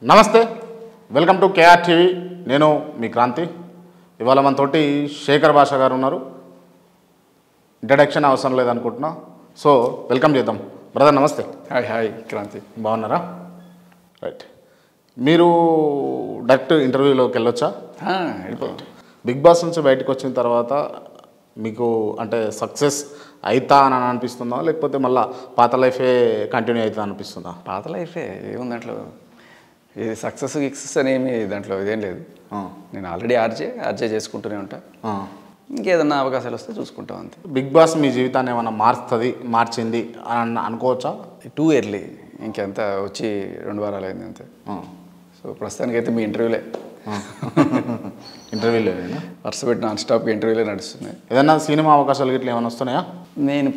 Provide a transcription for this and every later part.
నమస్తే, welcome to KR TV. నేను మీ క్రాంతి. ఇవాళ మనతోటి శేఖర్ భాష గారు ఉన్నారు. ఇంట్రడక్షన్ అవసరం లేదనుకుంటున్నా, సో వెల్కమ్ చేద్దాం. బ్రదర్ నమస్తే. Hi hi Kranti. బాగున్నారా? రైట్. మీరు డైరెక్ట్ ఇంటర్వ్యూలోకి వెళ్ళొచ్చా? వెళ్ళిపోతుంది. బిగ్ బాస్ నుంచి బయటకు వచ్చిన తర్వాత మీకు అంటే సక్సెస్ అవుతా అని అనిపిస్తుందా, లేకపోతే మళ్ళీ పాత లైఫే కంటిన్యూ అవుతా అనిపిస్తుందా? పాత లైఫే ఏముంది దాంట్లో, ఇది సక్సెస్ గిక్సెస్ అనేమి దాంట్లో ఇదేం లేదు. నేను ఆల్రెడీ ఆర్జే చేసుకుంటూనే ఉంటా. ఇంకేదన్నా అవకాశాలు వస్తే చూసుకుంటాం అంతే. బిగ్ బాస్ మీ జీవితాన్ని ఏమైనా మార్చింది అని అనుకోవచ్చా? టూ ఇయర్లీ ఇంకెంత వచ్చి 2 వారాలు అయింది అంతే. సో ప్రస్తుతానికైతే మీ ఇంటర్వ్యూలే ఇంటర్వ్యూలేనా? వరుస పెట్టి నాన్ స్టాప్గా ఇంటర్వ్యూలే నడుస్తున్నాయి. ఏదన్నా సినిమా అవకాశాలు గిట్లా ఏమైనా వస్తున్నాయా? నేను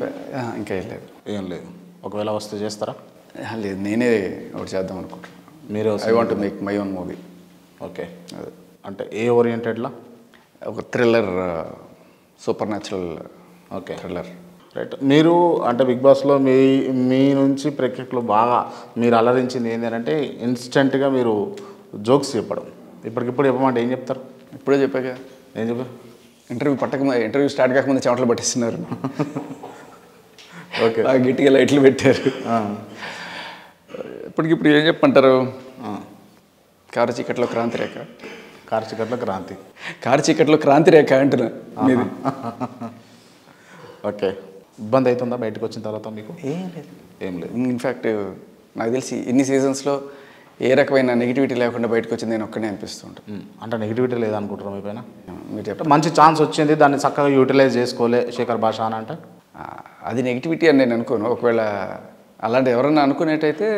ఇంకా ఏం లేదు. ఏం లేదు. ఒకవేళ వస్తే చేస్తారా? లేదు, నేనే ఒకటి చేద్దాం అనుకుంటున్నాను. మీరు I want to make my own movie. Okay. అంటే ఏ ఓరియంటెడ్లా? ఒక thriller, super natural. Okay, thriller. Right. మీరు అంటే బిగ్ బాస్లో మీ నుంచి ప్రేక్షకులు బాగా మీరు అలరించింది ఏంటంటే ఇన్స్టెంట్గా మీరు జోక్స్ చెప్పడం. ఇప్పటికిప్పుడు చెప్పమంటే ఏం చెప్తారు? ఇప్పుడే చెప్పాక. ఏం చెప్పారు? ఇంటర్వ్యూ స్టార్ట్ కాకముందు చెమటలు పట్టిస్తున్నారు. ఓకే. గట్టిగా లైట్లు పెట్టారు. ఇప్పటికిప్పుడు ఏం చెప్పంటారు? కారు చీకట్లో క్రాంతి రేఖ. కారు చీకట్లో క్రాంతి. కారు చీకట్లో క్రాంతి రేఖ అంటున్నా మీది. ఓకే. ఇబ్బంది అవుతుందా బయటకు వచ్చిన తర్వాత మీకు? ఏం లేదు. ఏం లేదు. ఇన్ఫ్యాక్ట్ నాకు తెలిసి ఇన్ని సీజన్స్లో ఏ రకమైన నెగిటివిటీ లేకుండా బయటకు వచ్చింది నేను ఒక్కనే అనిపిస్తుంటాను. అంటే నెగిటివిటీ లేదనుకుంటారు మీ పైన? మీరు చెప్పండి. మంచి ఛాన్స్ వచ్చింది, దాన్ని చక్కగా యూటిలైజ్ చేసుకోలే శేఖర్ భాష అని అంటే అది నెగిటివిటీ అని నేను అనుకోను. ఒకవేళ అలాంటి ఎవరన్నా అనుకునేటైతే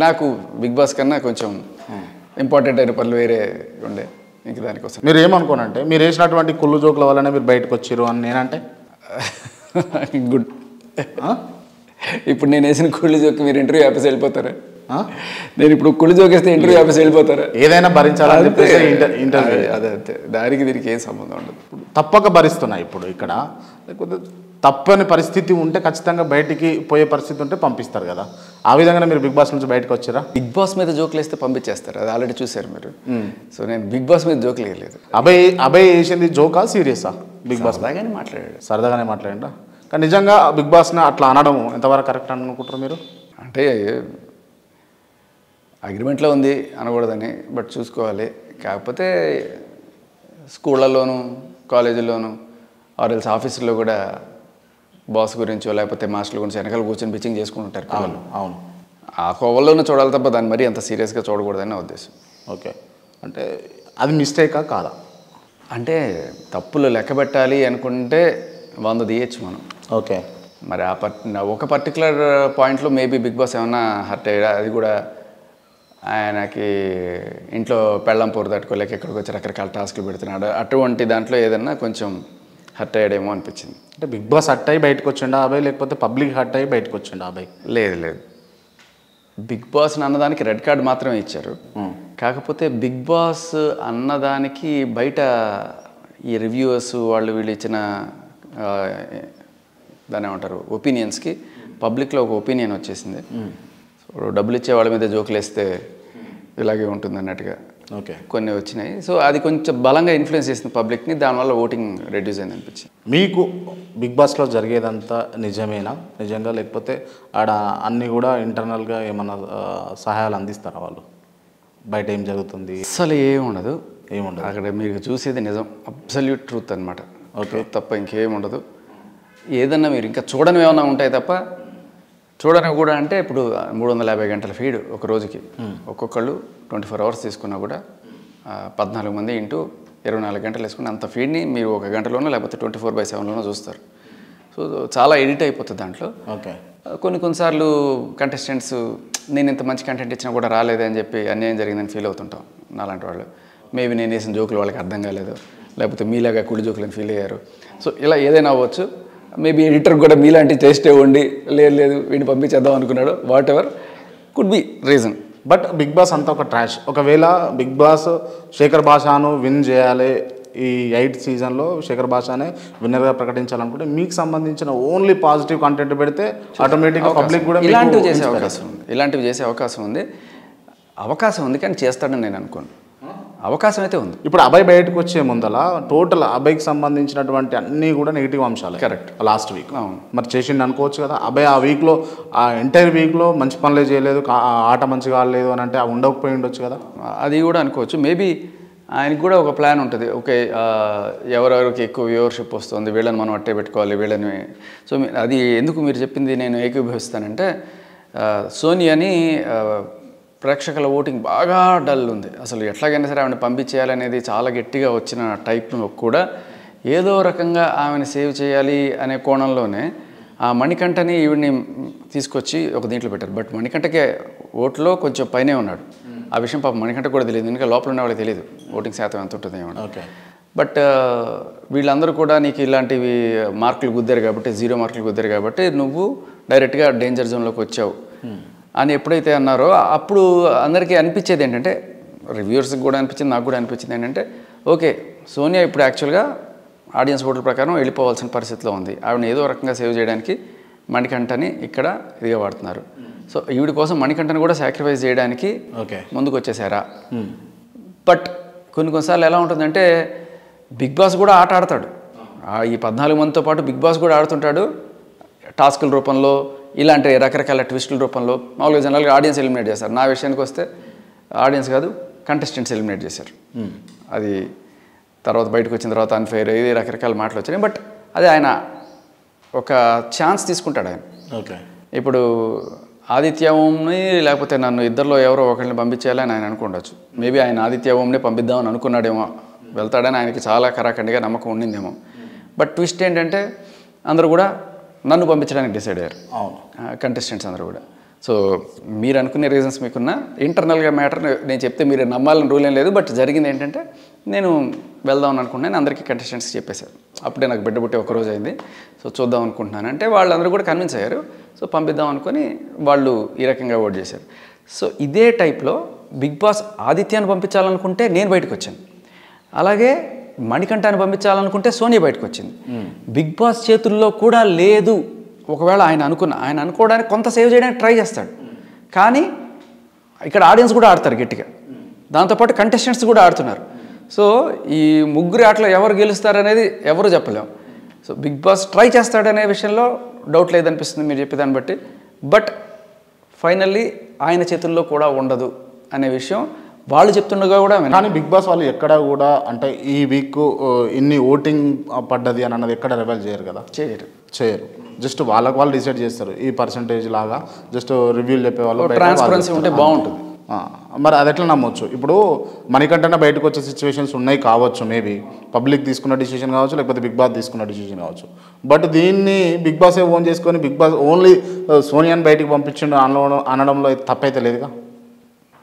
నాకు బిగ్ బాస్ కన్నా కొంచెం ఇంపార్టెంట్ అయిన పనులు వేరే ఉండే. ఇంక దానికోసం మీరు ఏమనుకోనంటే మీరు వేసినటువంటి కుళ్ళు జోకుల వల్లనే మీరు బయటకు వచ్చారు అని నేనంటే గుడ్. ఇప్పుడు నేను వేసిన కుళ్ళు జోకి మీరు ఇంటర్వ్యూ ఆఫీస్ వెళ్ళిపోతారా? నేను ఇప్పుడు కుళ్ళు జోకేస్తే ఇంటర్వ్యూ ఆఫీస్ వెళ్ళిపోతారా? ఏదైనా భరించాలని చెప్పేసి ఇంటర్వ్యూ. అదే అంతే, దానికి దీనికి ఏం సంబంధం ఉండదు. తప్పక భరిస్తున్నా ఇప్పుడు ఇక్కడ, లేకపోతే తప్పని పరిస్థితి ఉంటే ఖచ్చితంగా బయటికి పోయే పరిస్థితి ఉంటే పంపిస్తారు కదా. ఆ విధంగా మీరు బిగ్ బాస్ నుంచి బయటకు వచ్చారా? బిగ్ బాస్ మీద జోకులు వేస్తే పంపించేస్తారు, అది ఆల్రెడీ చూసారు మీరు. సో నేను బిగ్ బాస్ మీద జోకులు వేయలేదు. అభయ్ వేసింది జోకా సీరియసా? బిగ్ బాస్ సరదాగానే మాట్లాడాడు. సరదాగానే మాట్లాడా? కానీ నిజంగా బిగ్ బాస్ని అట్లా అనడం ఎంతవరకు కరెక్ట్ అని అనుకుంటారు మీరు? అంటే అగ్రిమెంట్లో ఉంది అనకూడదని, బట్ చూసుకోవాలి. కాకపోతే స్కూళ్ళలోనూ కాలేజీల్లోనూ ఆర్ఎల్స్ ఆఫీసుల్లో కూడా బాస్ గురించో లేకపోతే మాస్టర్ల గురించి వెనకాల కూర్చొని పిచ్చింగ్ చేసుకుంటుంటారు. అవును అవును. ఆ కోవల్లోనూ చూడాలి తప్ప దాన్ని మరీ అంత సీరియస్గా చూడకూడదని నా ఉద్దేశం. ఓకే. అంటే అది మిస్టేకా కాదా? అంటే తప్పులు లెక్క పెట్టాలి అనుకుంటే 100 తీయచ్చు మనం. ఓకే. మరి ఒక పర్టికులర్ పాయింట్లో మేబీ బిగ్ బాస్ ఏమన్నా హర్ట్ అయ్యాడా, అది కూడా ఆయనకి ఇంట్లో పెళ్ళం పోరు తట్టుకోలేక ఎక్కడికి వచ్చి రకరకాల టాస్క్లు పెడుతున్నాడు, అటువంటి దాంట్లో ఏదన్నా కొంచెం హర్ట్ అయ్యాడేమో అనిపించింది. అంటే బిగ్ బాస్ హర్ట్ అయ్యి బయటకు వచ్చిండా అబ్బాయి, లేకపోతే పబ్లిక్ హర్ట్ అయ్యి బయటకు వచ్చిండా అబ్బాయి? లేదు, బిగ్ బాస్ అన్నదానికి రెడ్ కార్డ్ మాత్రమే ఇచ్చారు. కాకపోతే బిగ్ బాస్ అన్నదానికి బయట ఈ రివ్యూవర్స్ వాళ్ళు వీళ్ళు ఇచ్చిన దాని ఏమంటారు ఒపీనియన్స్కి పబ్లిక్లో ఒక ఒపీనియన్ వచ్చేసింది. సో డబ్బులు ఇచ్చే వాళ్ళ మీద జోకులు వేస్తే ఇలాగే ఉంటుంది అన్నట్టుగా ఓకే కొన్ని వచ్చినాయి. సో అది కొంచెం బలంగా ఇన్ఫ్లుయెన్స్ చేసింది పబ్లిక్ని, దానివల్ల ఓటింగ్ రెడ్యూస్ అయింది అనిపించింది. మీకు బిగ్ బాస్లో జరిగేదంతా నిజమేనా నిజంగా, లేకపోతే ఆడ అన్నీ కూడా ఇంటర్నల్గా ఏమన్నా సహాయాలు అందిస్తారా వాళ్ళు? బయట ఏం జరుగుతుంది అసలు ఏముండదు. అక్కడ మీరు చూసేది నిజం, అబ్సల్యూట్ ట్రూత్ అనమాట. ఓకే. తప్ప ఇంకేముండదు. ఏదన్నా మీరు ఇంకా చూడనివి ఏమన్నా ఉంటాయి తప్ప, చూడనివి కూడా అంటే ఇప్పుడు 350 గంటల ఫీడ్ ఒక రోజుకి, ఒక్కొక్కళ్ళు 24 అవర్స్ తీసుకున్నా కూడా 14 మంది ఇంటూ 24 గంటలు వేసుకుని అంత ఫీడ్ని మీరు 1 గంటలోనో లేకపోతే 24/7లోనో చూస్తారు. సో చాలా ఎడిట్ అయిపోతుంది దాంట్లో. ఓకే. కొన్నిసార్లు కంటెస్టెంట్స్ నేను ఇంత మంచి కంటెంట్ ఇచ్చినా కూడా రాలేదే అని చెప్పి అన్యాయం జరిగిందని ఫీల్ అవుతుంటాం. నాలాంటి వాళ్ళు మేబీ నేను వేసిన జోకులు వాళ్ళకి అర్థం కాలేదు, లేకపోతే మీలాగా కుడి జోకులని ఫీల్ అయ్యారు. సో ఇలా ఏదైనా అవ్వచ్చు. మేబీ ఎడిటర్ కూడా మీలాంటి టేస్టే ఉండి లేదు వీడిని పంపించేద్దాం అనుకున్నాడు. Whatever could be reason. But Bigg Boss అంతా ఒక ట్రాష్. ఒకవేళ బిగ్ బాస్ శేఖర్ భాషను విన్ చేయాలి, ఈ 8th సీజన్లో శేఖర్ భాషనే విన్నర్గా ప్రకటించాలనుకుంటే మీకు సంబంధించిన ఓన్లీ పాజిటివ్ కంటెంట్ పెడితే ఆటోమేటిక్గా పబ్లిక్ కూడా ఇలాంటివి చేసే అవకాశం ఉంది. అవకాశం ఉంది కానీ చేస్తాడని నేను అనుకోను. అవకాశం అయితే ఉంది. ఇప్పుడు అభయ్ బయటకు వచ్చే ముందల టోటల్ అభయ్కి సంబంధించినటువంటి అన్నీ కూడా నెగిటివ్ అంశాలు. కరెక్ట్. లాస్ట్ వీక్ అవును. మరి చేసిండు అనుకోవచ్చు కదా. అభయ్ ఆ వీక్లో ఆ ఎంటైర్ వీక్లో మంచి పనులే చేయలేదు, ఆట మంచిగా ఆడలేదు అని అంటే ఉండకపోయి ఉండొచ్చు కదా. అది కూడా అనుకోవచ్చు. మేబీ ఆయనకి కూడా ఒక ప్లాన్ ఉంటుంది. ఓకే, ఎవరెవరికి ఎక్కువ వ్యూవర్షిప్ వస్తుంది, వీళ్ళని మనం అట్టే పెట్టుకోవాలి వీళ్ళని. సో అది ఎందుకు మీరు చెప్పింది నేను ఏకీభవిస్తానంటే, సోనియాని ప్రేక్షకుల ఓటింగ్ బాగా డల్ ఉంది. అసలు ఎట్లాగైనా సరే ఆమెను పంపించేయాలనేది చాలా గట్టిగా వచ్చిన టైప్లో కూడా ఏదో రకంగా ఆమెను సేవ్ చేయాలి అనే కోణంలోనే ఆ మణికంఠని ఈవిడ్ని తీసుకొచ్చి ఒక దీంట్లో పెట్టారు. బట్ మణికంఠకే ఓట్లో కొంచెం పైనే ఉన్నాడు. ఆ విషయం పాపం మణికంఠ కూడా తెలియదు, ఎందుకంటే లోపల ఉన్న వాళ్ళకి తెలియదు ఓటింగ్ శాతం ఎంత ఉంటుంది ఏమన్నా. ఓకే. బట్ వీళ్ళందరూ కూడా నీకు ఇలాంటివి మార్కులు గుద్దారు కాబట్టి, 0 మార్కులు గుద్దారు కాబట్టి నువ్వు డైరెక్ట్గా డేంజర్ జోన్లోకి వచ్చావు అని ఎప్పుడైతే అన్నారో అప్పుడు అందరికీ అనిపించేది ఏంటంటే, రివ్యూవర్స్కి కూడా అనిపించింది, నాకు కూడా అనిపించింది ఏంటంటే, ఓకే సోనియా ఇప్పుడు యాక్చువల్గా ఆడియన్స్ ఓట్ల ప్రకారం వెళ్ళిపోవాల్సిన పరిస్థితిలో ఉంది. ఆవిడని ఏదో రకంగా సేవ్ చేయడానికి మణికంఠని ఇక్కడ ఇదిగా వాడుతున్నారు. సో ఈవిడ కోసం మణికంఠని కూడా సాక్రిఫైస్ చేయడానికి ముందుకు వచ్చేసారా. బట్ కొన్నిసార్లు ఎలా ఉంటుందంటే, బిగ్ బాస్ కూడా ఆట ఆడతాడు. ఈ 14 మందితో పాటు బిగ్ బాస్ కూడా ఆడుతుంటాడు, టాస్కుల రూపంలో, ఇలాంటి రకరకాల ట్విస్టుల రూపంలో. మామూలుగా జనరల్గా ఆడియన్స్ ఎలిమినేట్ చేస్తారు. నా విషయానికి వస్తే ఆడియన్స్ కాదు, కంటెస్టెంట్స్ ఎలిమినేట్ చేశారు. అది తర్వాత బయటకు వచ్చిన తర్వాత అన్ఫెయిర్, ఇది రకరకాల మాటలు వచ్చినాయి. బట్ అది ఆయన ఒక ఛాన్స్ తీసుకుంటాడు ఆయన. ఓకే. ఇప్పుడు ఆదిత్య ఓంని లేకపోతే నన్ను ఇద్దరిలో ఎవరో ఒకరిని పంపించేయాలని ఆయన అనుకుండొచ్చు. మేబీ ఆయన ఆదిత్య ఓంని పంపిద్దామని అనుకున్నాడేమో, వెళ్తాడని ఆయనకి చాలా కరాఖండిగా నమ్మకం ఉండిందేమో. బట్ ట్విస్ట్ ఏంటంటే అందరూ కూడా నన్ను పంపించడానికి డిసైడ్ అయ్యారు. అవును, కంటెస్టెంట్స్ అందరూ కూడా. సో మీరు అనుకునే రీజన్స్ మీకున్న ఇంటర్నల్గా మ్యాటర్ నేను చెప్తే మీరు నమ్మాలని రూల్ ఏం లేదు. బట్ జరిగింది ఏంటంటే, నేను వెళ్దామని అనుకుంటున్నాను, అందరికీ కంటెస్టెంట్స్ చెప్పేశారు. అప్పుడే నాకు బిడ్డ పుట్టి ఒకరోజు అయింది. సో చూద్దాం అనుకుంటున్నాను అంటే వాళ్ళందరూ కూడా కన్విన్స్ అయ్యారు. సో పంపిద్దాం అనుకొని వాళ్ళు ఈ రకంగా ఓట్ చేశారు. సో ఇదే టైప్లో బిగ్ బాస్ ఆదిత్యాన్ని పంపించాలనుకుంటే నేను బయటకు వచ్చాను, అలాగే మణికంఠాన్ని పంపించాలనుకుంటే సోనియా బయటకు వచ్చింది. బిగ్ బాస్ చేతుల్లో కూడా లేదు. ఒకవేళ ఆయన అనుకోవడానికి కొంత సేవ్ చేయడానికి ట్రై చేస్తాడు, కానీ ఇక్కడ ఆడియన్స్ కూడా ఆడతారు గట్టిగా, దాంతోపాటు కంటెస్టెంట్స్ కూడా ఆడుతున్నారు. సో ఈ ముగ్గురి ఆటలో ఎవరు గెలుస్తారనేది ఎవరు చెప్పలేము. సో బిగ్ బాస్ ట్రై చేస్తాడనే విషయంలో డౌట్ లేదనిపిస్తుంది మీరు చెప్పేదాన్ని బట్టి. బట్ ఫైనల్లీ ఆయన చేతుల్లో కూడా ఉండదు అనే విషయం వాళ్ళు చెప్తుండగా కూడా. కానీ బిగ్ బాస్ వాళ్ళు ఎక్కడ కూడా అంటే ఈ వీక్ ఇన్ని ఓటింగ్ పడ్డది అని అన్నది ఎక్కడ రివైల్ చేయరు కదా. చేయరు. జస్ట్ వాళ్ళకు వాళ్ళు డిసైడ్ చేస్తారు. ఈ పర్సంటేజ్ లాగా జస్ట్ రివ్యూలు చెప్పేవాళ్ళు, ట్రాన్స్పరెన్సీ ఉంటే బాగుంటుంది. మరి అది ఎట్లా నమ్మొచ్చు? ఇప్పుడు మణికంఠన బయటకు వచ్చే సిచ్యువేషన్స్ ఉన్నాయి కావచ్చు, మేబీ పబ్లిక్ తీసుకున్న డిసిషన్ కావచ్చు, లేకపోతే బిగ్ బాస్ తీసుకున్న డిసిషన్ కావచ్చు. బట్ దీన్ని బిగ్ బాసే ఓన్ చేసుకొని బిగ్ బాస్ ఓన్లీ సోనియాని బయటకు పంపించండు అనడంలో తప్పైతే లేదుగా.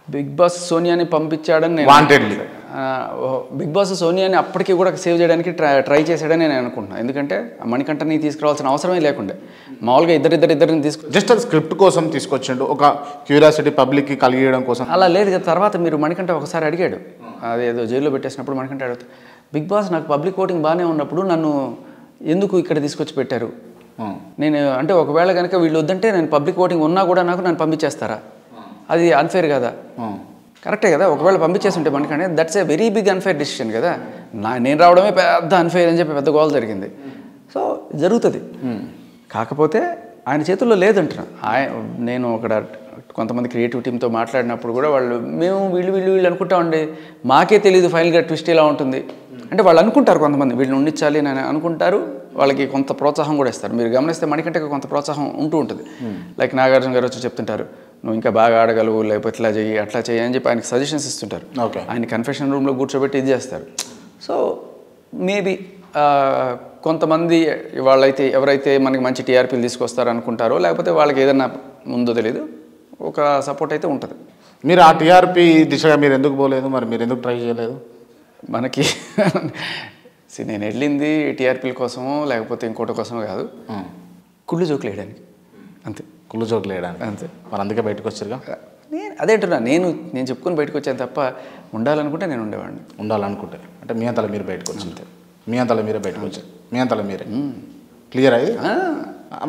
బిగ్ బాస్ సోనియాని పంపించాడని నేను వాంటెడ్లీ బిగ్ బాస్ సోనియాని అప్పటికి కూడా సేవ్ చేయడానికి ట్రై చేశాడని నేను అనుకుంటున్నాను. ఎందుకంటే మణికంఠని తీసుకురావాల్సిన అవసరమే లేకుండే, మామూలుగా ఇద్దరిని జస్ట్ అది స్క్రిప్ట్ కోసం తీసుకొచ్చిండు, ఒక క్యూరియాసిటీ పబ్లిక్కి కలిగేయడం కోసం. అలా లేదు కదా. తర్వాత మీరు మణికంఠ ఒకసారి అడిగాడు, అదేదో జైల్లో పెట్టేసినప్పుడు మణికంఠ అడుగుతా, బిగ్ బాస్ నాకు పబ్లిక్ ఓటింగ్ బాగానే ఉన్నప్పుడు నన్ను ఎందుకు ఇక్కడ తీసుకొచ్చి పెట్టారు? నేను అంటే ఒకవేళ కనుక వీళ్ళు వద్దంటే నేను పబ్లిక్ ఓటింగ్ ఉన్నా కూడా నన్ను పంపించేస్తారా? అది అన్ఫేర్ కదా. కరెక్టే కదా. ఒకవేళ పంపించేసి ఉంటే మనకంటే that's a very big unfair decision కదా. నేను రావడమే పెద్ద అన్ఫేర్ అని చెప్పి పెద్ద గోల్ జరిగింది. సో జరుగుతుంది. కాకపోతే ఆయన చేతుల్లో లేదంటున్నా. నేను అక్కడ కొంతమంది క్రియేటివ్ టీంతో మాట్లాడినప్పుడు కూడా వాళ్ళు మేము వీళ్ళు అనుకుంటామండి, మాకే తెలియదు ఫైనల్గా ట్విస్ట్ ఇలా ఉంటుంది అంటే వాళ్ళు అనుకుంటారు. కొంతమంది వీళ్ళని ఉండించాలి అని అనుకుంటారు, వాళ్ళకి కొంత ప్రోత్సాహం కూడా ఇస్తారు. మీరు గమనిస్తే మణికంటే కొంత ప్రోత్సాహం ఉంటూ ఉంటుంది. లైక్ నాగార్జున గారు వచ్చి చెప్తుంటారు, నువ్వు ఇంకా బాగా ఆడగలవు, లేకపోతే ఇట్లా చెయ్యి అట్లా చెయ్యి అని చెప్పి ఆయనకి సజెషన్స్ ఇస్తుంటారు. ఆయన కన్ఫెషన్ రూమ్లో కూర్చోబెట్టి ఇది చేస్తారు. సో మేబీ కొంతమంది వాళ్ళైతే ఎవరైతే మనకి మంచి టీఆర్పీలు తీసుకొస్తారు అనుకుంటారో, లేకపోతే వాళ్ళకి ఏదైనా ముందో తెలియదు, ఒక సపోర్ట్ అయితే ఉంటుంది. మీరు ఆ టీఆర్పీ దిశగా మీరు ఎందుకు పోలేదు? మరి మీరు ఎందుకు ట్రై చేయలేదు? మనకి నేను వెళ్ళింది టీఆర్పీల కోసమో లేకపోతే ఇంకోటి కోసమో కాదు, కుళ్ళు జోకులు వేయడానికి అంతే. కుళ్ళు జోకులు వేయడానికి అంతే. మరి అందుకే బయటకు వచ్చారుగా. నేను అదే అంటున్నా, నేను చెప్పుకొని బయటకు వచ్చాను తప్ప ఉండాలనుకుంటే నేను ఉండేవాడిని. ఉండాలనుకుంటే అంటే మీ అంతలో మీరు బయటకు వచ్చి, అంతే మీ అంతలో మీరే బయటకు వచ్చారు, మీ అంతలో మీరే క్లియర్ అయ్యి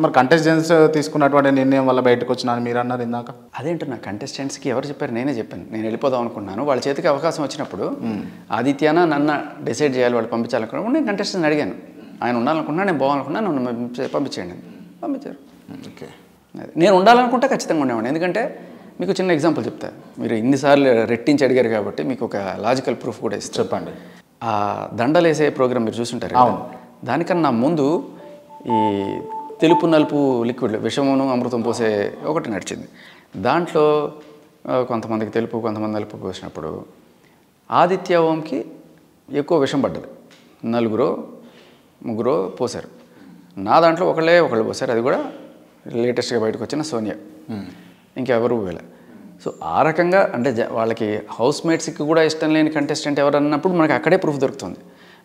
మరి కంటెస్టెంట్స్ తీసుకున్నటువంటి నిర్ణయం వల్ల బయటకు వచ్చినా మీరు అన్నారు ఇందాక. అదేంటో కంటెస్టెంట్స్కి ఎవరు చెప్పారు, నేనే చెప్పాను. నేను వెళ్ళిపోదాం అనుకున్నాను, వాళ్ళ చేతికి అవకాశం వచ్చినప్పుడు ఆదిత్యనా నన్ను డిసైడ్ చేయాలి, వాళ్ళు పంపించాలనుకున్నప్పుడు నేను కంటెస్టెంట్ని అడిగాను, ఆయన ఉండాలనుకున్నా, నేను బాగాలనుకున్నా, నన్ను పంపించేయండి, పంపించారు. ఓకే, నేను ఉండాలనుకుంటే ఖచ్చితంగా ఉండేవాడిని. ఎందుకంటే మీకు చిన్న ఎగ్జాంపుల్ చెప్తా, మీరు ఇన్నిసార్లు రెట్టించి అడిగారు కాబట్టి మీకు ఒక లాజికల్ ప్రూఫ్ కూడా ఇస్తాను. చెప్పండి. ఆ దండలేసే ప్రోగ్రామ్ మీరు చూసుంటారు. అవును. దానికన్నా ముందు ఈ తెలుపు నలుపు లిక్విడ్ విషమును అమృతం పోసే ఒకటి నడిచింది. దాంట్లో కొంతమందికి తెలుపు కొంతమంది నలుపు పోసినప్పుడు ఆదిత్య ఓంకి ఎక్కువ విషం పడ్డది, 4-3 పోసారు. నా దాంట్లో ఒకళ్ళు పోసారు, అది కూడా లేటెస్ట్గా బయటకు వచ్చిన సోనియా, ఇంకెవరు పోలే. సో ఆ రకంగా అంటే వాళ్ళకి హౌస్ మేట్స్కి కూడా ఇష్టం లేని కంటెస్టెంట్ ఎవరు అన్నప్పుడు మనకి అక్కడే ప్రూఫ్ దొరుకుతుంది.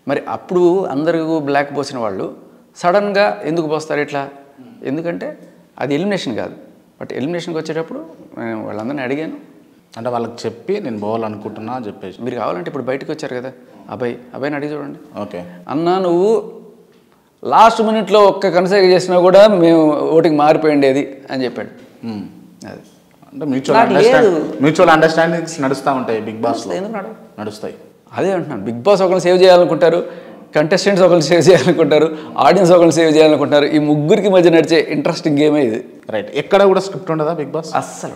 మరి అప్పుడు అందరూ బ్లాక్ పోసిన వాళ్ళు సడన్గా ఎందుకు పోస్తారు ఇట్లా? ఎందుకంటే అది ఎలిమినేషన్ కాదు, బట్ ఎలిమినేషన్కి వచ్చేటప్పుడు నేను వాళ్ళందరినీ అడిగాను, అంటే వాళ్ళకి చెప్పి నేను పోవాలనుకుంటున్నా అని చెప్పేసి. మీరు కావాలంటే ఇప్పుడు బయటకు వచ్చారు కదా, అబ్బాయిని అడిగి చూడండి. ఓకే అన్నా నువ్వు లాస్ట్ మినిట్లో ఒక్క కన్సైగ్ చేసినా కూడా మేము ఓటింగ్ మారిపోయిండేది అని చెప్పాడు. అది అంటే మ్యూచువల్ అండర్స్టాండింగ్స్ నడుస్తూ ఉంటాయి బిగ్ బాస్లో. ఎందుకు నడుస్తాయి. అదే అంటున్నాను, బిగ్ బాస్ ఒకరిని సేవ్ చేయాలనుకుంటారు, కంటెస్టెంట్స్ ఒకరిని సేవ్ చేయాలనుకుంటారు, ఆడియన్స్ ఒకరిని సేవ్ చేయాలనుకుంటారు. ఈ ముగ్గురికి మధ్య నడిచే ఇంట్రెస్టింగ్ గేమే ఇది. రైట్. ఎక్కడ కూడా స్క్రిప్ట్ ఉండదా బిగ్ బాస్? అస్సలు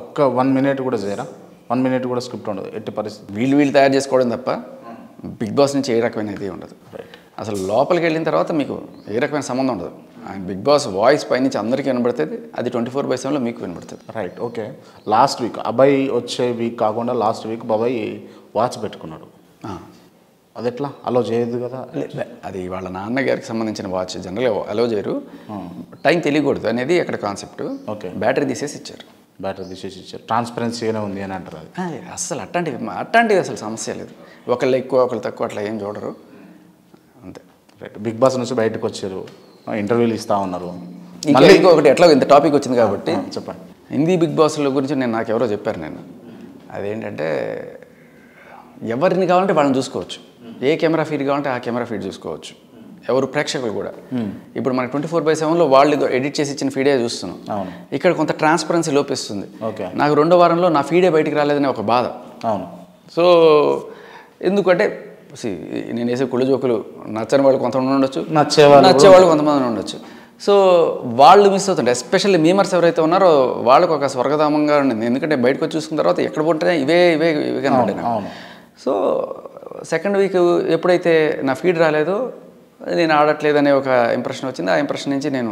ఒక్క 1 minute కూడా చేయరా? 1 minute కూడా స్క్రిప్ట్ ఉండదు ఎట్టి పరిస్థితి. వీళ్ళు తయారు చేసుకోవడం తప్ప బిగ్ బాస్ నుంచి ఏ రకమైన ఇది ఉండదు. రైట్. అసలు లోపలికి వెళ్ళిన తర్వాత మీకు ఏ రకమైన సంబంధం ఉండదు. ఆయన బిగ్ బాస్ వాయిస్ పైనుంచి అందరికీ వినబడుతుంది, అది 24/7లో మీకు వినబడుతుంది. రైట్. ఓకే. లాస్ట్ వీక్ అబ్బాయి వచ్చే వీక్ కాకుండా లాస్ట్ వీక్ బాబాయ్ వాచ్ పెట్టుకున్నాడు. అది ఎట్లా అలో చేయదు కదా? అది వాళ్ళ నాన్నగారికి సంబంధించిన వాచ్, జనరల్గా అలో చేయరు, టైం తెలియకూడదు అనేది అక్కడ కాన్సెప్ట్. ఓకే. బ్యాటరీ తీసేసి ఇచ్చారు. ట్రాన్స్పరెన్సీగానే ఉంది అని అంటారు. అది అస్సలు అట్లాంటివి అసలు సమస్య లేదు. ఒకళ్ళు ఎక్కువ ఒకళ్ళు తక్కువ అట్లా ఏం చూడరు, అంతే. రైట్. బిగ్ బాస్ నుంచి బయటకు వచ్చారు, ఇంటర్వ్యూలు ఇస్తూ ఉన్నారు. మళ్ళీ ఇంకొకటి ఎట్లా ఇంత టాపిక్ వచ్చింది కాబట్టి చెప్పండి. హిందీ బిగ్ బాస్ల గురించి నాకు ఎవరో చెప్పారు. అదేంటంటే ఎవరిని కావాలంటే వాళ్ళని చూసుకోవచ్చు, ఏ కెమెరా ఫీడ్ కావాలంటే ఆ కెమెరా ఫీడ్ చూసుకోవచ్చు, ఎవరు ప్రేక్షకులు కూడా. ఇప్పుడు మనకి 24/7లో వాళ్ళు ఎడిట్ చేసి ఇచ్చిన ఫీడే చూస్తున్నాం. అవును. ఇక్కడ కొంత ట్రాన్స్పరెన్సీ లోపిస్తుంది. ఓకే. నాకు 2వ వారంలో నా ఫీడే బయటికి రాలేదనే ఒక బాధ. అవును. సో ఎందుకంటే నేను వేసే కుళ్ళు జోకులు నచ్చని వాళ్ళు కొంతమంది ఉండొచ్చు, నచ్చేవాళ్ళు కొంతమంది ఉండొచ్చు. సో వాళ్ళు మిస్ అవుతుంటారు. ఎస్పెషల్లీ మీమర్స్ ఎవరైతే ఉన్నారో వాళ్ళకు ఒక స్వర్గధామంగా ఉండింది. ఎందుకంటే బయటకు వచ్చి చూసుకున్న తర్వాత ఎక్కడ పోతే ఇవే కనబడ్డాయి. సో సెకండ్ వీక్ ఎప్పుడైతే నా ఫీడ్ రాలేదో నేను ఆడట్లేదనే ఒక ఇంప్రెషన్ వచ్చింది. ఆ ఇంప్రెషన్ నుంచి నేను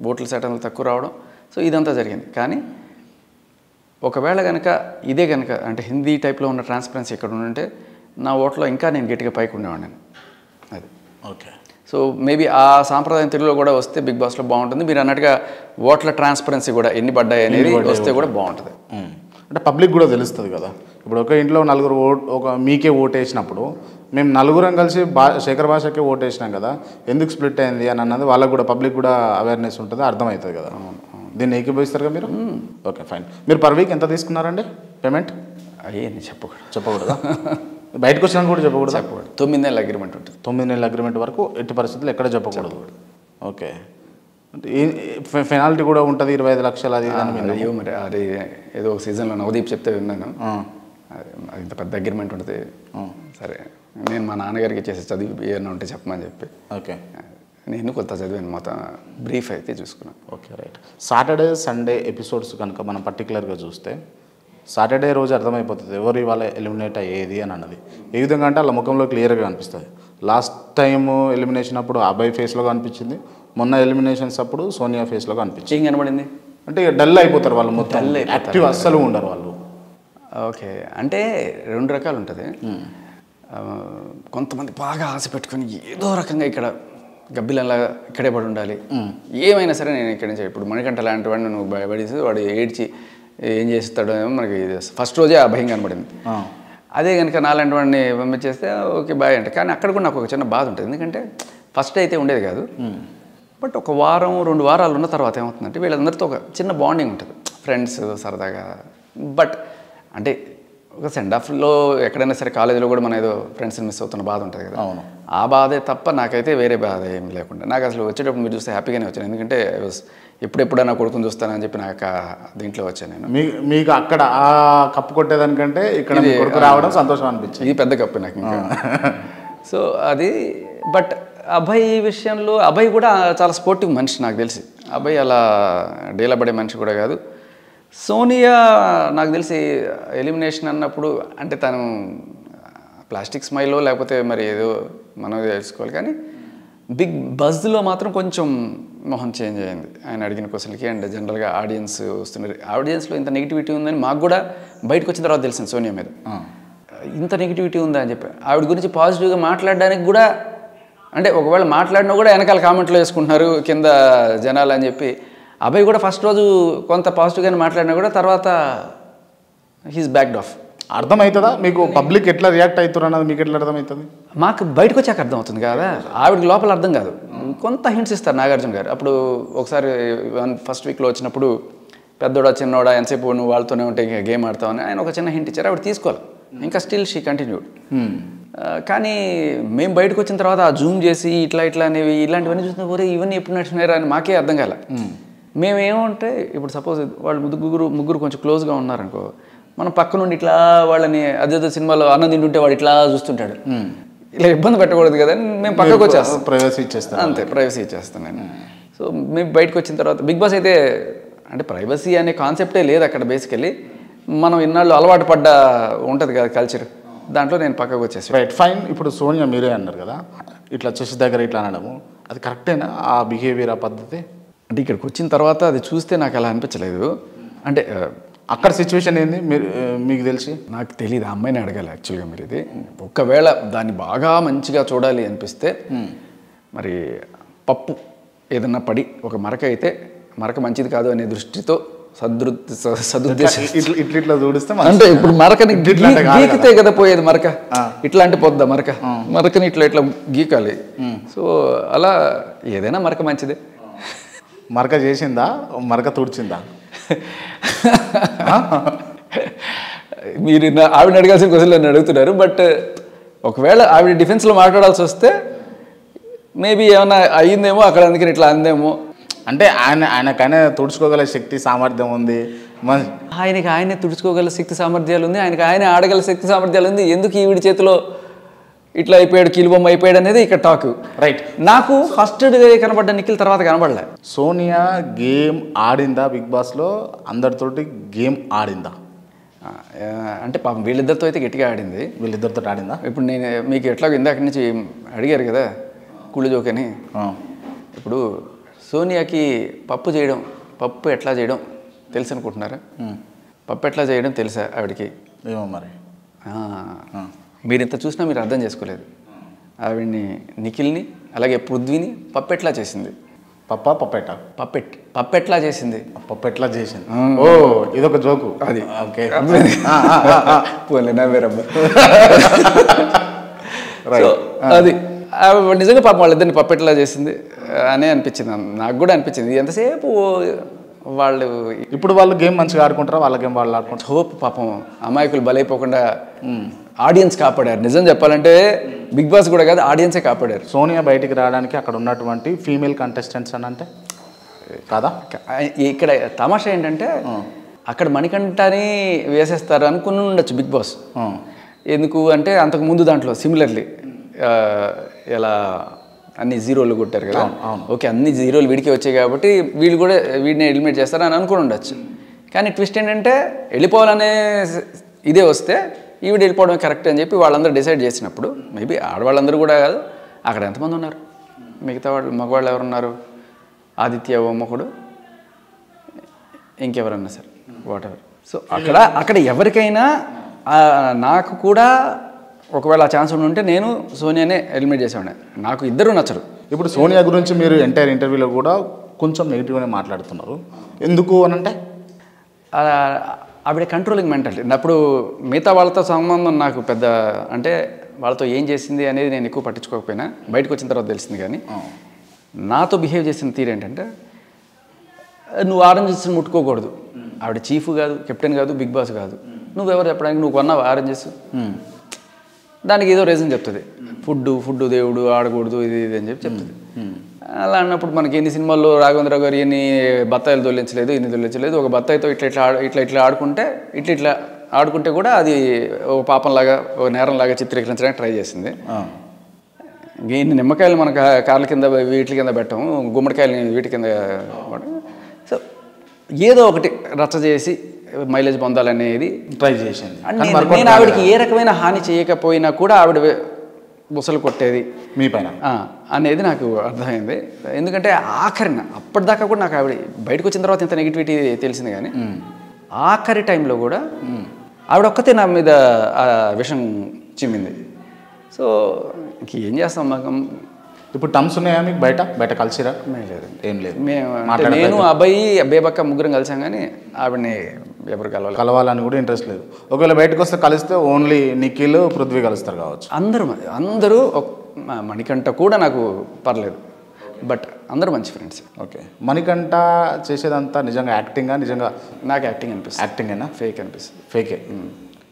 ఓట్ల శాతంలో తక్కువ రావడం, సో ఇదంతా జరిగింది. కానీ ఒకవేళ కనుక ఇదే కనుక అంటే హిందీ టైప్లో ఉన్న ట్రాన్స్పరెన్సీ ఇక్కడ ఉంటే నా ఓట్లో ఇంకా నేను గట్టిగా పైకి ఉండేవాడిని. అది ఓకే. సో మేబీ ఆ సాంప్రదాయం తెలుగులో కూడా వస్తే బిగ్ బాస్లో బాగుంటుంది. మీరు అన్నట్టుగా ఓట్ల ట్రాన్స్పరెన్సీ కూడా ఎన్ని పడ్డాయి అనేది వస్తే కూడా బాగుంటుంది. అంటే పబ్లిక్ కూడా తెలుస్తుంది కదా. ఇప్పుడు ఒక ఇంట్లో 4 మీకే ఓటు వేసినప్పుడు మేము 4 కలిసి శేఖర్ భాషకే ఓటు వేసినాం కదా, ఎందుకు స్ప్లిట్ అయింది అని అన్నది వాళ్ళకు కూడా పబ్లిక్ కూడా అవేర్నెస్ ఉంటుంది, అర్థమవుతుంది కదా. దీన్ని ఏకీభవిస్తారు కదా మీరు? Okay, fine. మీరు పర్ వీక్ ఎంత తీసుకున్నారండి పేమెంట్? అయ్యేది చెప్పకూడదా? బయటకు వచ్చినా కూడా చెప్పకూడదు. 9 నెలల అగ్రిమెంట్ ఉంటుంది. 9 నెలల అగ్రిమెంట్ వరకు ఎట్టి పరిస్థితులు ఎక్కడ చెప్పకూడదు. ఓకే. పెనాల్టీ కూడా ఉంటుంది 25 లక్షలు అది మరి అది ఏదో ఒక సీజన్లో నవదీప్ చెప్తే విన్నాను. అది ఇంత పెద్ద అగ్రిమెంట్ ఉంటుంది. సరే నేను మా నాన్నగారికి చేసి చదివి ఏమన్నా ఉంటే చెప్పమని చెప్పి ఓకే నేను కొంత చదివాను, మొత్తం బ్రీఫ్ అయితే చూసుకున్నాను. Okay, right. Saturday Sunday episodes కనుక మనం పర్టికులర్గా చూస్తే సాటర్డే రోజు అర్థమైపోతుంది ఎవరు ఇవాళ ఎలిమినేట్ అయ్యేది అని అన్నది. ఏ విధంగా అంటే వాళ్ళ ముఖంలో క్లియర్గా కనిపిస్తుంది. లాస్ట్ టైం ఎలిమినేషన్ అప్పుడు అబ్బాయి ఫేస్లో కనిపించింది, మొన్న ఎలిమినేషన్స్ అప్పుడు సోనియా ఫేస్లో కనిపించింది. ఏం కనబడింది అంటే డల్ అయిపోతారు వాళ్ళు, మొత్తం యాక్టివ్ అస్సలు ఉండరు వాళ్ళు. ఓకే, అంటే 2 రకాలు ఉంటుంది. కొంతమంది బాగా ఆశ పెట్టుకొని ఏదో రకంగా ఇక్కడ గబ్బిలంలా ఇక్కడే పడి ఉండాలి, ఏమైనా సరే నేను ఇక్కడి నుంచి. ఇప్పుడు మణికంఠ లాంటి వాడిని నువ్వు భయపడేసి వాడు ఏడ్చి ఏం చేస్తాడో ఏమో మనకి ఫస్ట్ రోజే ఆ భయం కనబడింది. అదే కనుక నాలాంటి వాడిని పంపించేస్తే ఓకే బాయ్ అంటే. కానీ అక్కడ కూడా నాకు ఒక చిన్న బాధ ఉంటుంది, ఎందుకంటే ఫస్ట్ అయితే ఉండేది కాదు, బట్ ఒక వారం 2 వారాలు ఉన్న తర్వాత ఏమవుతుందంటే వీళ్ళందరితో ఒక చిన్న బాండింగ్ ఉంటుంది, ఫ్రెండ్స్ సరదాగా. బట్ అంటే ఒక సెండ్ ఆఫ్లో ఎక్కడైనా సరే కాలేజీలో కూడా మన ఏదో ఫ్రెండ్స్ని మిస్ అవుతున్న బాధ ఉంటుంది కదా, అవును. ఆ బాధే తప్ప నాకైతే వేరే బాధ ఏం లేకుండా. నాకు అసలు వచ్చేటప్పుడు మీరు చూస్తే హ్యాపీగానే వచ్చాను, ఎందుకంటే ఎప్పుడెప్పుడైనా కొడుకుని చూస్తానని చెప్పి నాకు దీంట్లో వచ్చాను నేను. మీకు అక్కడ ఆ కప్పు కొట్టేదానికంటే ఇక్కడ మీ కొడుకు రావడం సంతోషం అనిపించింది. ఇది పెద్ద కప్పు నాకు ఇంకా. సో అది బట్ అభయ్ విషయంలో అభయ్ కూడా చాలా స్పోర్టివ్ మనిషి నాకు తెలిసి. అభయ్ అలా డేలబడే మనిషి కూడా కాదు. సోనియా నాకు తెలిసి ఎలిమినేషన్ అన్నప్పుడు అంటే తను ప్లాస్టిక్ స్మైల్లో లేకపోతే మరి ఏదో మనం తెలుసుకోవాలి, కానీ బిగ్ బజ్లో మాత్రం కొంచెం మొహం చేంజ్ అయింది ఆయన అడిగిన క్వశ్చన్లకి. అండ్ జనరల్గా ఆడియన్స్ వస్తున్నారు, ఆడియన్స్లో ఇంత నెగిటివిటీ ఉందని మాకు కూడా బయటకు వచ్చిన తర్వాత తెలిసింది సోనియా మీద ఇంత నెగిటివిటీ ఉందా అని చెప్పి. ఆవిడ గురించి పాజిటివ్గా మాట్లాడడానికి కూడా అంటే ఒకవేళ మాట్లాడినా కూడా వెనకాల కామెంట్లో వేసుకుంటున్నారు కింద జనాలు అని చెప్పి. అభయ్ కూడా ఫస్ట్ రోజు కొంత పాజిటివ్గానే మాట్లాడినా కూడా తర్వాత హీస్ బ్యాక్డ్ ఆఫ్. అర్థమవుతుందా మీకు పబ్లిక్ ఎట్లా రియాక్ట్ అవుతారు అన్నది మీకు ఎట్లా అర్థమవుతుంది? మాకు బయటకు వచ్చాక అర్థమవుతుంది కదా, ఆవిడకి లోపల అర్థం కాదు. కొంత హింట్స్ ఇస్తారు నాగార్జున గారు. అప్పుడు ఒకసారి ఫస్ట్ వీక్లో వచ్చినప్పుడు పెద్దోడా చిన్నోడా ఎంతసేపు నువ్వు వాళ్ళతోనే ఉంటే గేమ్ ఆడతావని ఆయన ఒక చిన్న హింట్ ఇచ్చారు, ఆవిడ తీసుకోవాలి. ఇంకా స్టిల్ షీ కంటిన్యూడ్. కానీ మేము బయటకు వచ్చిన తర్వాత ఆ జూమ్ చేసి ఇట్లా అనేవి ఇలాంటివన్నీ చూసిన పోతే ఇవన్నీ ఎప్పుడు నడిచినారా అని మాకే అర్థం కాలే. మేమేమంటే ఇప్పుడు సపోజ్ వాళ్ళు ముగ్గురు కొంచెం క్లోజ్గా ఉన్నారనుకో, మనం పక్క నుండి ఇట్లా వాళ్ళని అదేదో సినిమాలో అన్నం తింటుంటే వాడు ఇట్లా చూస్తుంటాడు, ఇలా ఇబ్బంది పెట్టకూడదు కదా మేము పక్కకు వచ్చేస్తాం, ప్రైవసీ ఇచ్చేస్తాను. అంతే, ప్రైవసీ ఇచ్చేస్తాను నేను. సో మేము బయటకు వచ్చిన తర్వాత బిగ్ బాస్ అయితే అంటే ప్రైవసీ అనే కాన్సెప్టే లేదు అక్కడ. బేసికల్లీ మనం ఇన్నాళ్ళు అలవాటు పడ్డ ఉంటుంది కదా కల్చర్, దాంట్లో నేను పక్కకు వచ్చేసి. Right, fine. ఇప్పుడు సోనియా మీరే అన్నారు కదా ఇట్లా చెస్ దగ్గర ఇట్లా అనడము, అది కరెక్టేనా ఆ బిహేవియర్, ఆ పద్ధతి? అంటే ఇక్కడికి వచ్చిన తర్వాత అది చూస్తే నాకు అలా అనిపించలేదు. అంటే అక్కడ సిచ్యువేషన్ ఏంది మీకు తెలిసి? నాకు తెలియదు, ఆ అమ్మాయిని అడగాలి యాక్చువల్గా మీరు. ఇది ఒకవేళ దాన్ని బాగా మంచిగా చూడాలి అనిపిస్తే మరి పప్పు ఏదన్నా పడి ఒక మరక అయితే మరక మంచిది కాదు అనే దృష్టితో సదుద్దేశం ఇట్లా చూడిస్తే అంటే ఇప్పుడు మరకని గీకితే కదా పోయేది మరక, ఇట్లా అంటే పొద్దా మరకని ఇట్లా గీకాలి. సో అలా ఏదైనా మరక మంచిదే. మరక చేసిందా, మరక తుడిచిందా? మీరు ఆవిడ అడగాల్సిన క్వశ్చన్లు నన్ను అడుగుతున్నారు. బట్ ఒకవేళ ఆవిడ డిఫెన్స్లో మాట్లాడాల్సి వస్తే మేబీ ఏమైనా అయ్యిందేమో అక్కడ, అందుకని ఇట్లా అందేమో. అంటే ఆయనకైనా తుడుచుకోగల శక్తి సామర్థ్యం ఉంది, ఆయనే తుడుచుకోగల శక్తి సామర్థ్యాలు ఉంది, ఆయనే ఆడగల శక్తి సామర్థ్యాలు ఉంది. ఎందుకు ఈవిడి చేతిలో ఇట్లా అయిపోయాడు, కీలుబొమ్మ అయిపోయాడు అనేది ఇక్కడ టాక్. రైట్. నాకు ఫస్ట్ కనబడ్డ నిఖిల్ తర్వాత కనబడలే. సోనియా గేమ్ ఆడిందా బిగ్ బాస్లో? అందరితోటి గేమ్ ఆడిందా? అంటే పాపం వీళ్ళిద్దరితో అయితే గట్టిగా ఆడింది. వీళ్ళిద్దరితో ఆడిందా? ఇప్పుడు నేను మీకు ఎట్లా ఇందాక నుంచి అడిగారు కదా కుళ్ళు జోకని. ఇప్పుడు సోనియాకి పప్పు ఎట్లా చేయడం తెలుసు అనుకుంటున్నారా? పప్పు ఎట్లా చేయడం తెలుసా ఆవిడకి? ఏమో మరి, మీరు ఇంత చూసినా మీరు అర్థం చేసుకోలేదు. ఆవిడ్ని నిఖిల్ని అలాగే పృథ్వీని పప్పెట్లా చేసింది. పప్పెట్లా చేసింది. పప్పెట్లా చేసింది. ఓ, ఇదొక జోకు. అది ఓకే, పోలే నవ్వేరబ్బా. అది నిజంగా పాపం వాళ్ళిద్దరిని పప్పెట్లా చేసింది అనే అనిపించింది. నాకు కూడా అనిపించింది ఎంతసేపు వాళ్ళు. ఇప్పుడు వాళ్ళు గేమ్ మంచిగా ఆడుకుంటారా? వాళ్ళ గేమ్ వాళ్ళు ఆడుకుంటారు. హోప్ పాపం అమాయకులు బలైపోకుండా ఆడియన్స్ కాపాడారు. నిజం చెప్పాలంటే బిగ్ బాస్ కూడా కాదు, ఆడియన్సే కాపాడారు. సోనియా బయటికి రావడానికి అక్కడ ఉన్నటువంటి ఫీమేల్ కంటెస్టెంట్స్ అని అంటే కాదా? ఇక్కడ తమాషా ఏంటంటే అక్కడ మణికంఠని వేసేస్తారు అనుకుని ఉండొచ్చు బిగ్ బాస్. ఎందుకు అంటే అంతకు ముందు దాంట్లో సిమిలర్లీ ఎలా అన్ని జీరోలు కొట్టారు కదా. ఓకే, అన్ని జీరోలు వీడికి వచ్చాయి కాబట్టి వీళ్ళు కూడా వీడిని ఎలిమినేట్ చేస్తారు అని అనుకుని ఉండొచ్చు. కానీ ట్విస్ట్ ఏంటంటే వెళ్ళిపోవాలనే ఇదే వస్తే ఈవిడ వెళ్ళిపోవడం కరెక్ట్ అని చెప్పి వాళ్ళందరూ డిసైడ్ చేసినప్పుడు మేబీ ఆడవాళ్ళందరూ కూడా కాదు, అక్కడ ఎంతమంది ఉన్నారు మిగతా వాళ్ళు, మగవాళ్ళు ఎవరున్నారు? ఆదిత్య ఒకడు, ఇంకెవరన్నా సరే వాట్ ఎవర్. సో అక్కడ ఎవరికైనా నాకు కూడా ఒకవేళ ఆ ఛాన్స్ ఉంటే నేను సోనియానే ఎలిమినేట్ చేసేవాడిని. నాకు ఇద్దరు నచ్చరు. ఇప్పుడు సోనియా గురించి మీరు ఎంటైర్ ఇంటర్వ్యూలో కూడా కొంచెం నెగిటివ్గానే మాట్లాడుతున్నారు. ఎందుకు అని అంటే ఆవిడ కంట్రోలింగ్ మెంటాలిటీ. అప్పుడు మిగతా వాళ్ళతో సంబంధం నాకు పెద్ద అంటే వాళ్ళతో ఏం చేసింది అనేది నేను ఎక్కువ పట్టించుకోకపోయినా బయటకు వచ్చిన తర్వాత తెలిసింది. కానీ నాతో బిహేవ్ చేసిన తీరు ఏంటంటే నువ్వు ఆరెంజ్ జ్యూస్ని ముట్టుకోకూడదు. ఆవిడ చీఫ్ కాదు, కెప్టెన్ కాదు, బిగ్ బాస్ కాదు, నువ్వెవరు చెప్పడానికి, నువ్వు కొన్నావు ఆరెంజెస్, దానికి ఏదో రీజన్ చెప్తుంది. ఫుడ్ దేవుడు ఆడకూడదు ఇది ఇది అని చెప్పి చెప్తుంది. అలా అన్నప్పుడు మనకి ఎన్ని సినిమాల్లో రాఘవేంద్ర గారు ఎన్ని బత్తాయిలు దొల్లించలేదు, ఇన్ని దొల్లించలేదు. ఒక బత్తాయితో ఇట్లా ఆడుకుంటే కూడా అది ఒక పాపంలాగా ఒక నేరంలాగా చిత్రీకరించడానికి ట్రై చేసింది. ఇన్ని నిమ్మకాయలు మన కార్ల కింద వీటి కింద పెట్టాము, గుమ్మడికాయలు వీటి కింద. సో ఏదో ఒకటి రచ్చ చేసి మైలేజ్ పొందాలనేది ట్రై చేసింది. నేను ఆవిడకి ఏ రకమైన హాని చేయకపోయినా కూడా ఆవిడ బుసలు కొట్టేది మీ పైన అనేది నాకు అర్థమైంది. ఎందుకంటే ఆఖరిన అప్పటిదాకా కూడా నాకు ఆవిడ బయటకు వచ్చిన తర్వాత ఇంత నెగిటివిటీ తెలిసింది, కానీ ఆఖరి టైంలో కూడా ఆవిడ ఒక్కతే నా మీద విషం చిమ్మింది. సో ఏం చేస్తాం, మాకు ఇప్పుడు టర్మ్స్ ఉన్నాయా మీకు? బయట కలిసిరా? ఏం లేదు. నేను అబ్బాయి బేబక్క ముగ్గురం కలిసాం, కానీ ఆవిడని ఎవరు కలవాలని కూడా ఇంట్రెస్ట్ లేదు. ఒకవేళ బయటకు వస్తే కలిస్తే ఓన్లీ నిఖిల్ పృథ్వీ కలుస్తారు కావచ్చు. అందరూ మణికంఠ కూడా నాకు పర్లేదు, బట్ అందరూ మంచి ఫ్రెండ్స్. ఓకే, మణికంఠ చేసేదంతా నిజంగా యాక్టింగా? నిజంగా నాకు యాక్టింగ్ అనిపిస్తుంది. యాక్టింగేనా? ఫేక్ అనిపిస్తుంది. ఫేకే.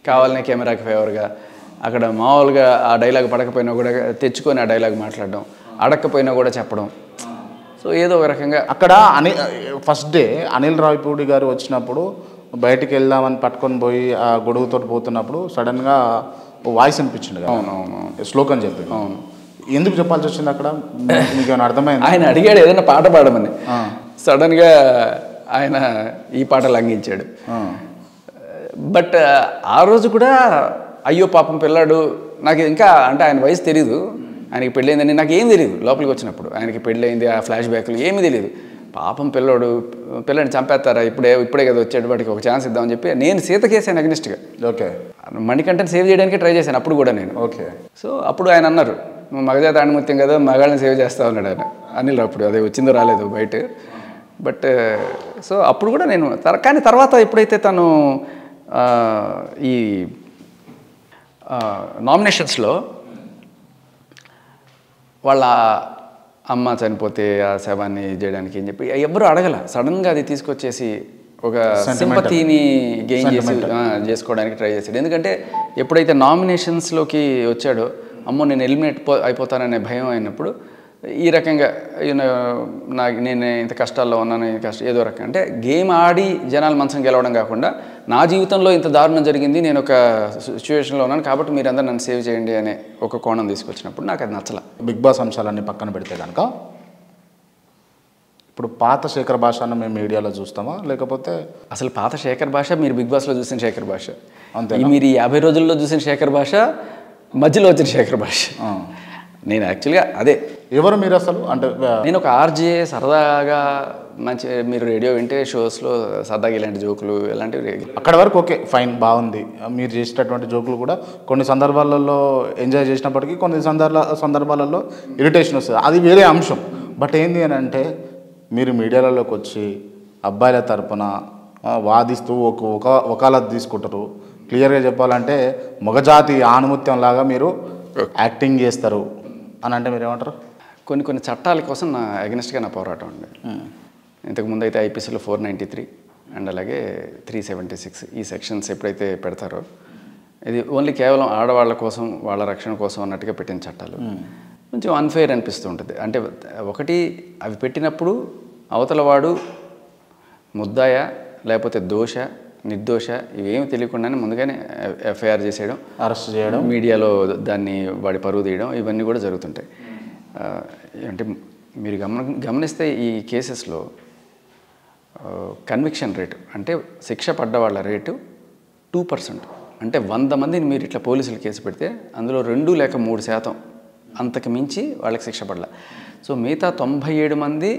కావాలనే కెమెరాకి ఫేవర్గా అక్కడ మామూలుగా ఆ డైలాగ్ పడకపోయినా కూడా తెచ్చుకొని ఆ డైలాగ్ మాట్లాడడం, అడగకపోయినా కూడా చెప్పడం. సో ఏదో ఒక రకంగా అక్కడ ఫస్ట్ డే అనిల్ రావిపూడి గారు వచ్చినప్పుడు బయటికి వెళ్దామని పట్టుకొని పోయి ఆ గొడుగుతో పోతున్నప్పుడు సడన్గా వాయిస్ అనిపించింది కదా. అవునవును, శ్లోకం చెప్పి. అవును. ఎందుకు చెప్పాల్సి వచ్చింది అక్కడ? మీకు ఏమైనా అర్థమైంది? ఆయన అడిగాడు ఏదైనా పాట పాడమని, సడన్గా ఆయన ఈ పాట లంఘించాడు. బట్ ఆ రోజు కూడా అయ్యో పాపం పిల్లాడు, నాకు ఇంకా అంటే ఆయన వయసు తెలీదు, ఆయనకి పెళ్ళయిందని నాకు ఏం తెలియదు. లోపలికి వచ్చినప్పుడు ఆయనకి పెళ్ళయింది, ఆ ఫ్లాష్ బ్యాక్లు ఏమీ తెలియదు. పాపం పిల్లాడిని చంపేస్తారా, ఇప్పుడే కదా వచ్చాడు, వాడికి ఒక ఛాన్స్ ఇద్దామని చెప్పి నేను సీతకేసాను అగ్నిస్ట్గా. ఓకే, మణికంఠని సేవ్ చేయడానికి ట్రై చేశాను అప్పుడు కూడా నేను. ఓకే. సో అప్పుడు ఆయన అన్నారు, మగజాత ఆణిముత్యం కదా, మగాళ్ళని సేవ్ చేస్తా ఉన్నాడు ఆయన. అనిల్ అప్పుడు అదే వచ్చిందో రాలేదు బయట. బట్ సో అప్పుడు కూడా నేను కానీ తర్వాత ఎప్పుడైతే తను ఈ నామినేషన్స్లో వాళ్ళ అమ్మ చనిపోతే ఆ శవాన్ని చేయడానికి అని చెప్పి ఎవరు అడగల, సడన్గా అది తీసుకొచ్చేసి ఒక సింపతిని గెయిన్ చేసుకోవడానికి ట్రై చేశాడు. ఎందుకంటే ఎప్పుడైతే నామినేషన్స్లోకి వచ్చాడో, అమ్మో నేను ఎలిమినేట్ అయిపోతాననే భయం అయినప్పుడు ఈ రకంగా నేను ఇంత కష్టాల్లో ఉన్నాను, ఏదో రకంగా అంటే గేమ్ ఆడి జనాల మనసును గెలవడం కాకుండా నా జీవితంలో ఇంత దారుణం జరిగింది, నేను ఒక సిచ్యువేషన్లో ఉన్నాను కాబట్టి మీరందరూ నన్ను సేవ్ చేయండి అనే ఒక కోణం తీసుకొచ్చినప్పుడు నాకు అది నచ్చల. బిగ్ బాస్ అంశాలన్నీ పక్కన పెడితే కనుక ఇప్పుడు పాత శేఖర్ భాషను మేము మీడియాలో చూస్తామా, లేకపోతే అసలు పాత శేఖర్ భాష మీరు బిగ్ బాస్లో చూసిన శేఖర్ భాష అంతే, మీరు ఈ 50 రోజుల్లో చూసిన శేఖర్ భాష మధ్యలో వచ్చిన శేఖర్ భాష. నేను యాక్చువల్గా అదే. ఎవరు మీరు అసలు? అంటే నేను ఒక ఆర్జే, సరదాగా మంచి మీరు రేడియో వింటే షోస్లో సరదాగా ఇలాంటి జోకులు ఇలాంటివి అక్కడ వరకు ఓకే ఫైన్ బాగుంది. మీరు చేసేటటువంటి జోకులు కూడా కొన్ని సందర్భాలలో ఎంజాయ్ చేసినప్పటికీ కొన్ని సందర్భాలలో ఇరిటేషన్ వస్తుంది, అది వేరే అంశం. బట్ ఏంది అని అంటే మీరు మీడియాలలోకి వచ్చి అబ్బాయిల తరపున వాదిస్తూ వకాలత్ తీసుకుంటారు. క్లియర్గా చెప్పాలంటే మగజాతి ఆణిముత్యం లాగా మీరు యాక్టింగ్ చేస్తారు అని అంటే మీరు ఏమంటారు? కొన్ని చట్టాల కోసం నా అగెనిస్ట్గా నా పోరాటం అండి. ఇంతకుముందు అయితే ఐపీసీలో 493 అండ్ అలాగే 376 ఈ సెక్షన్స్ ఎప్పుడైతే పెడతారో ఇది ఓన్లీ కేవలం ఆడవాళ్ళ కోసం, వాళ్ళ రక్షణ కోసం అన్నట్టుగా పెట్టిన చట్టాలు కొంచెం అన్ఫెయిర్ అనిపిస్తూ ఉంటుంది. అంటే ఒకటి అవి పెట్టినప్పుడు అవతల వాడు ముద్దాయ లేకపోతే దోష నిర్దోష ఇవేమి తెలియకుండానే ముందుగానే ఎఫ్ఐఆర్ చేసేయడం, అరెస్ట్ చేయడం, మీడియాలో దాన్ని వాడి పరువు తీయడం ఇవన్నీ కూడా జరుగుతుంటాయి. అంటే మీరు గమనిస్తే ఈ కేసెస్లో కన్విక్షన్ రేటు అంటే శిక్ష పడ్డ వాళ్ళ రేటు 2%. అంటే 100 మందిని మీరు ఇట్లా పోలీసులు కేసు పెడితే అందులో 2 లేక 3% అంతకు మించి వాళ్ళకి శిక్ష పడల. సో మిగతా 97 మంది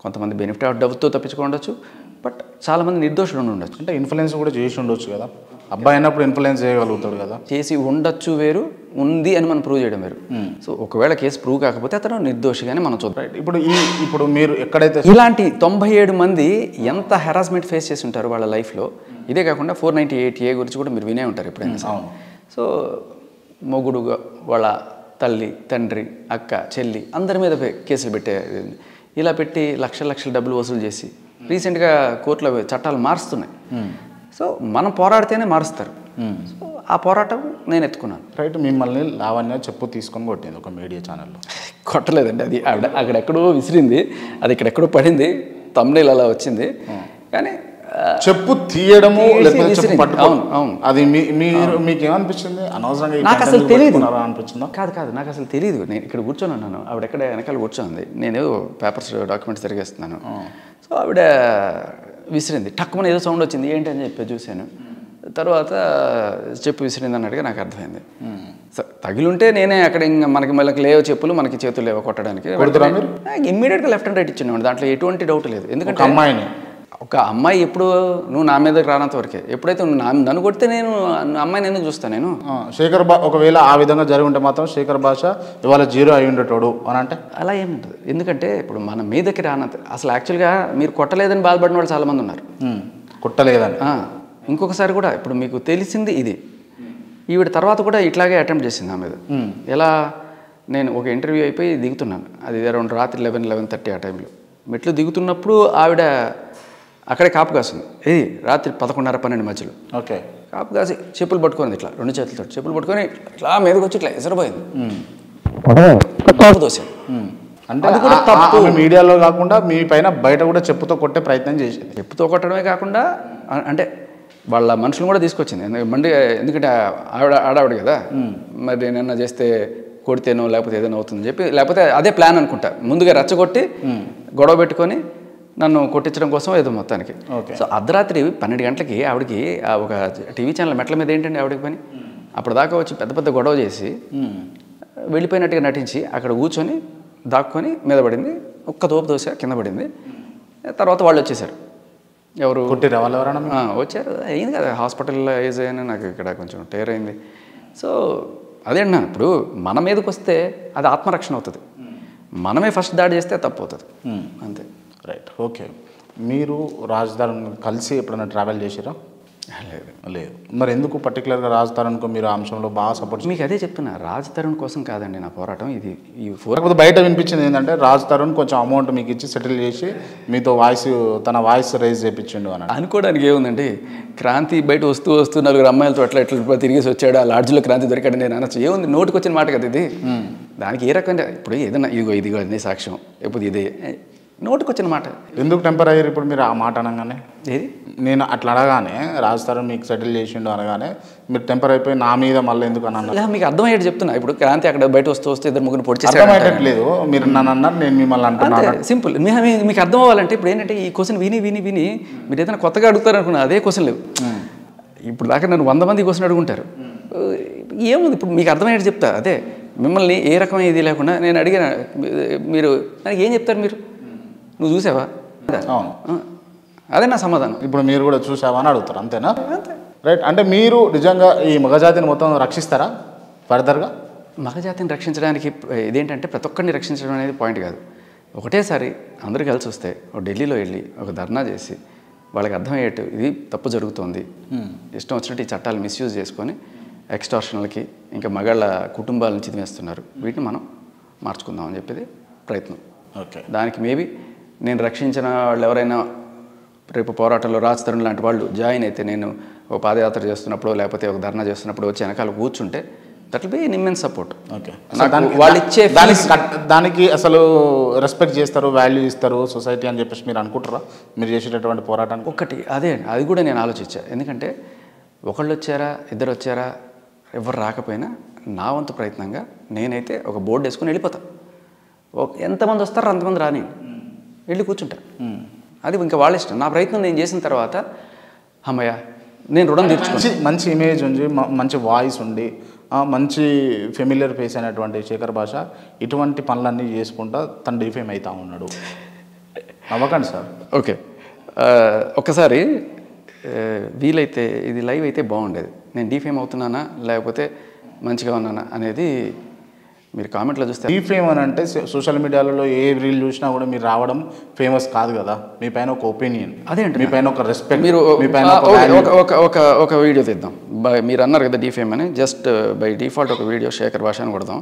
కొంతమంది బెనిఫిట్ ఆఫ్ డౌట్తో తప్పించుకోండొచ్చు, బట్ చాలామంది నిర్దోషులు ఉండొచ్చు. అంటే ఇన్ఫ్లుయెన్స్ కూడా చేసి ఉండొచ్చు కదా, అబ్బాయి అయినప్పుడు ఇన్ఫ్లుయెన్స్ చేయగలుగుతాడు కదా. చేసి ఉండొచ్చు వేరు, ఉంది అని మనం ప్రూవ్ చేయడం వేరు. సో ఒకవేళ కేసు ప్రూవ్ కాకపోతే అతను నిర్దోషిగానే మనం చూద్దాం. ఇప్పుడు మీరు ఎక్కడైతే ఇలాంటి 97 మంది ఎంత హెరాస్మెంట్ ఫేస్ చేసి ఉంటారు వాళ్ళ లైఫ్లో. ఇదే కాకుండా 498A గురించి కూడా మీరు వినే ఉంటారు ఎప్పుడైనా. సో మొగుడు వాళ్ళ తల్లి, తండ్రి, అక్క, చెల్లి అందరి మీద కేసులు పెట్టే ఇలా పెట్టి లక్షల డబ్బులు వసూలు చేసి రీసెంట్గా కోర్టులో చట్టాలు మారుస్తున్నాయి. సో మనం పోరాడితేనే మారుస్తారు. సో ఆ పోరాటం నేను ఎత్తుకున్నాను. రైట్. మిమ్మల్ని లావణ్య చెప్పు తీసుకొని కొట్టింది ఒక మీడియా ఛానల్లో. కొట్టలేదండి, అది అక్కడెక్కడో విసిరింది, అది ఇక్కడెక్కడో పడింది, తమ్నైల్ అలా వచ్చింది. కానీ చెప్పు తీయడము లేకపోతే చెప్పు పట్టుకోవడం, అవును, అది మీరు మీకు ఏమనిపించింది? అనవసరంగా నాకు అసలు తెలియదు అనిపించిందా? కాదు, నాకు అసలు తెలియదు. నేను ఇక్కడ కూర్చొని ఉన్నాను, ఆవిడ ఎక్కడ వెనకాల కూర్చొని, నేను పేపర్స్ డాక్యుమెంట్స్ తిరిగేస్తున్నాను. సో ఆవిడ విసిరింది, టక్కుమని ఏదో సౌండ్ వచ్చింది, ఏంటి అని చెప్పి చూశాను. తర్వాత చెప్పు విసిరింది అన్నట్టుగా నాకు అర్థమైంది. తగిలుంటే నేనే అక్కడ ఇంకా మనకి మళ్ళీ లేవు చెప్పులు, మనకి చేతులు లేవు కొట్టడానికి. ఇమ్మీడియట్గా లెఫ్ట్ అండ్ రైట్ ఇచ్చిన దాంట్లో ఎటువంటి డౌట్ లేదు. ఎందుకంటే ఒక అమ్మాయి ఎప్పుడు నువ్వు నా మీదకి రానంత వరకే, ఎప్పుడైతే నువ్వు నన్ను కొడితే నేను అమ్మాయిని ఎందుకు చూస్తాను నేను? శేఖర్ ఒకవేళ ఆ విధంగా జరిగి ఉంటే మాత్రం శేఖర్ భాష ఇవాళ 0 అయి ఉండేటోడు అని అంటే అలా ఏముంటుంది. ఎందుకంటే ఇప్పుడు మన మీదకి రానంత, అసలు యాక్చువల్గా మీరు కొట్టలేదని బాధపడిన వాళ్ళు చాలామంది ఉన్నారు. కొట్టలేదని. ఇంకొకసారి కూడా ఇప్పుడు మీకు తెలిసింది ఇది, ఈవిడ తర్వాత కూడా ఇట్లాగే అటెంప్ట్ చేసింది ఆ మీద. ఎలా, నేను ఒక ఇంటర్వ్యూ అయిపోయి దిగుతున్నాను, అది అరౌండ్ రాత్రి 11-11:30 ఆ టైంలో. మెట్లు దిగుతున్నప్పుడు ఆవిడ అక్కడే కాపు కాసింది, ఇది రాత్రి 11:30-12 మధ్యలో. ఓకే. కాపు కాసి చెప్పులు పట్టుకుంది, ఇట్లా 2 చేతులతో చెప్పులు పట్టుకొని ఇట్లా మీదకి వచ్చి ఇట్లా ఎసరిపోయింది, దోశ. అంటే అది కూడా తప్పు. మీడియాలో కాకుండా మీ పైన బయట కూడా చెప్పుతో కొట్టే ప్రయత్నం చేసేది. చెప్పుతో కొట్టడమే కాకుండా అంటే వాళ్ళ మనుషులు కూడా తీసుకొచ్చింది. ఎందుకంటే ఆడావిడ కదా, మరి ఏమన్నా చేస్తే కొడితేనో లేకపోతే ఏదైనా అవుతుందని చెప్పి, లేకపోతే అదే ప్లాన్ అనుకుంటా, ముందుగా రెచ్చగొట్టి గొడవ పెట్టుకొని నన్ను కొట్టించడం కోసం ఏదో మొత్తానికి. సో అర్ధరాత్రి 12 గంటలకి ఆవిడకి ఒక టీవీ ఛానల్ మెట్ల మీద ఏంటండి ఆవిడకి పని, అప్పటిదాకా వచ్చి పెద్ద పెద్ద గొడవ చేసి వెళ్ళిపోయినట్టుగా నటించి అక్కడ కూర్చొని దాక్కొని మీద పడింది, ఒక్క తోపు దోశ కింద పడింది. తర్వాత వాళ్ళు వచ్చేసారు, ఎవరు కొట్టిరా వాళ్ళు ఎవరైనా వచ్చారు, అయింది కదా హాస్పిటల్లో ఏజ్ అయినా నాకు ఇక్కడ కొంచెం టేర్ అయింది. సో అదే అన్నా, ఇప్పుడు మన మీదకి వస్తే అది ఆత్మరక్షణ అవుతుంది, మనమే ఫస్ట్ దాడి చేస్తే తప్పు అవుతుంది అంతే. రైట్. ఓకే. మీరు రాజ్ తరుణ్ కలిసి ఎప్పుడైనా ట్రావెల్ చేసారా? లేదు. మరి ఎందుకు పర్టికులర్గా రాజ్ తరుణ్కు మీరు ఆ అంశంలో బాగా సపోర్ట్? మీకు అదే చెప్తున్నా, రాజ్ తరుణ్ కోసం కాదండి నా పోరాటం ఇది. కాకపోతే బయట వినిపించింది ఏంటంటే రాజ్ తరుణ్ కొంచెం అమౌంట్ మీకు ఇచ్చి సెటిల్ చేసి మీతో తన వాయిస్ రైజ్ చేయించిండు అని. అనుకోవడానికి ఏముందండి, క్రాంతి బయట వస్తూ 4 అమ్మాయిలతో ఎట్లా తిరిగేసి వచ్చాడు, ఆ లాడ్జ్లో క్రాంతి దొరికాడు నేను అనొచ్చు, ఏముంది, నోటికి వచ్చిన మాట కదా ఇది. దానికి ఏ రకంగా ఇప్పుడు ఏదైనా ఇదిగో అదే సాక్ష్యం, ఎప్పుడు ఇదే నోటికి వచ్చిన మాట. ఎందుకు టెంపర్ అయ్యారు ఇప్పుడు మీరు ఆ మాట అనగానే? ఏది నేను అట్లా అడగానే రాజ్ తరుణ్ మీకు సెటిల్ చేసిండు అనగానే మీరు టెంపర్ అయిపోయి నా మీద మళ్ళీ ఎందుకు అని అన్నారు? మీకు అర్థమయ్యేది చెప్తున్నా. ఇప్పుడు క్రాంతి అక్కడ బయట వస్తూ 2-3 పొడి చేసి అర్థమయ్యేటట్లేదు, మీరు నన్ను అన్నారు, నేను మిమ్మల్ని అంటున్నాను. సింపుల్. మీకు అర్థం అవ్వాలంటే ఇప్పుడు ఏంటంటే ఈ క్వశ్చన్ విని మీరు ఏదైనా కొత్తగా అడుగుతారు అనుకున్నా, అదే క్వశ్చన్ లేవు. ఇప్పుడు దాకా నన్ను 100 మంది క్వశ్చన్ అడుగుంటారు, ఏముంది ఇప్పుడు మీకు అర్థమయ్యేది చెప్తా. అదే మిమ్మల్ని ఏ రకమైన ఇది లేకుండా నేను అడిగిన, మీరు నాకు ఏం చెప్తారు, నువ్వు చూసావా? అవును, అదే నా సమాధానం. ఇప్పుడు మీరు కూడా చూసావా అని అడుగుతారు, అంతేనా? రైట్. అంటే మీరు నిజంగా ఈ మగజాతిని మొత్తం రక్షిస్తారా ఫర్దర్గా? మగజాతిని రక్షించడానికి ఇదేంటంటే ప్రతి ఒక్కరిని రక్షించడం అనేది పాయింట్ కాదు. ఒకటేసారి అందరూ కలిసి వస్తే ఢిల్లీలో వెళ్ళి ఒక ధర్నా చేసి వాళ్ళకి అర్థమయ్యేట్టు ఇది తప్పు జరుగుతుంది, ఇష్టం వచ్చినట్టు ఈ చట్టాలు మిస్యూజ్ చేసుకొని ఎక్స్టార్షన్లకి ఇంకా మగాళ్ళ కుటుంబాలను చిదిమేస్తున్నారు, వీటిని మనం మార్చుకుందాం అని చెప్పేది ప్రయత్నం. ఓకే. దానికి మేబీ నేను రక్షించిన వాళ్ళు ఎవరైనా రేపు పోరాటంలో రాజ్ తరుణ్ లాంటి వాళ్ళు జాయిన్ అయితే, నేను ఒక పాదయాత్ర చేస్తున్నప్పుడు లేకపోతే ఒక ధర్నా చేస్తున్నప్పుడు వచ్చి వెనకాల కూర్చుంటే that will be an immense support. Okay. వాళ్ళు ఇచ్చే దానికి అసలు రెస్పెక్ట్ చేస్తారు, వాల్యూ ఇస్తారు సొసైటీ అని చెప్పేసి మీరు అనుకుంటారా మీరు చేసేటటువంటి పోరాటానికి? ఒకటి అదే, అది కూడా నేను ఆలోచించా. ఎందుకంటే ఒకళ్ళు వచ్చారా, ఇద్దరు వచ్చారా, ఎవరు రాకపోయినా నా వంతు ప్రయత్నంగా నేనైతే ఒక బోర్డు వేసుకొని వెళ్ళిపోతా. ఎంతమంది వస్తారో అంతమంది రాని వెళ్ళి కూర్చుంటారు, అది ఇంకా వాళ్ళ ఇష్టం. నా ప్రయత్నం నేను చేసిన తర్వాత అమ్మయ్య నేను రుణం తీర్చుకోండి. మంచి ఇమేజ్ ఉంది, మంచి వాయిస్ ఉండి, మంచి ఫెమిలియర్ ఫేస్ అయినటువంటి శేఖర్ భాష ఇటువంటి పనులన్నీ చేసుకుంటా తను డిఫేమ్ అవుతా ఉన్నాడు. అవ్వకండి సార్. ఓకే, ఒక్కసారి వీలైతే ఇది లైవ్ అయితే బాగుండేది. నేను డిఫేమ్ అవుతున్నానా లేకపోతే మంచిగా ఉన్నానా అనేది మీరు కామెంట్లో చూస్తే. డిఫేమ్ అని అంటే సోషల్ మీడియాలో ఏ రీల్ చూసినా కూడా మీరు రావడం ఫేమస్ కాదు కదా, మీ పైన ఒక ఒపీనియన్, అదే అంటే మీ పైన ఒక రెస్పెక్ట్, మీరు మీ పైన ఒక వీడియో తీద్దాం. మీరు అన్నారు కదా డిఫేమ్ అని, జస్ట్ బై డిఫాల్ట్ ఒక వీడియో శేఖర్ భాష అని కొడదాం.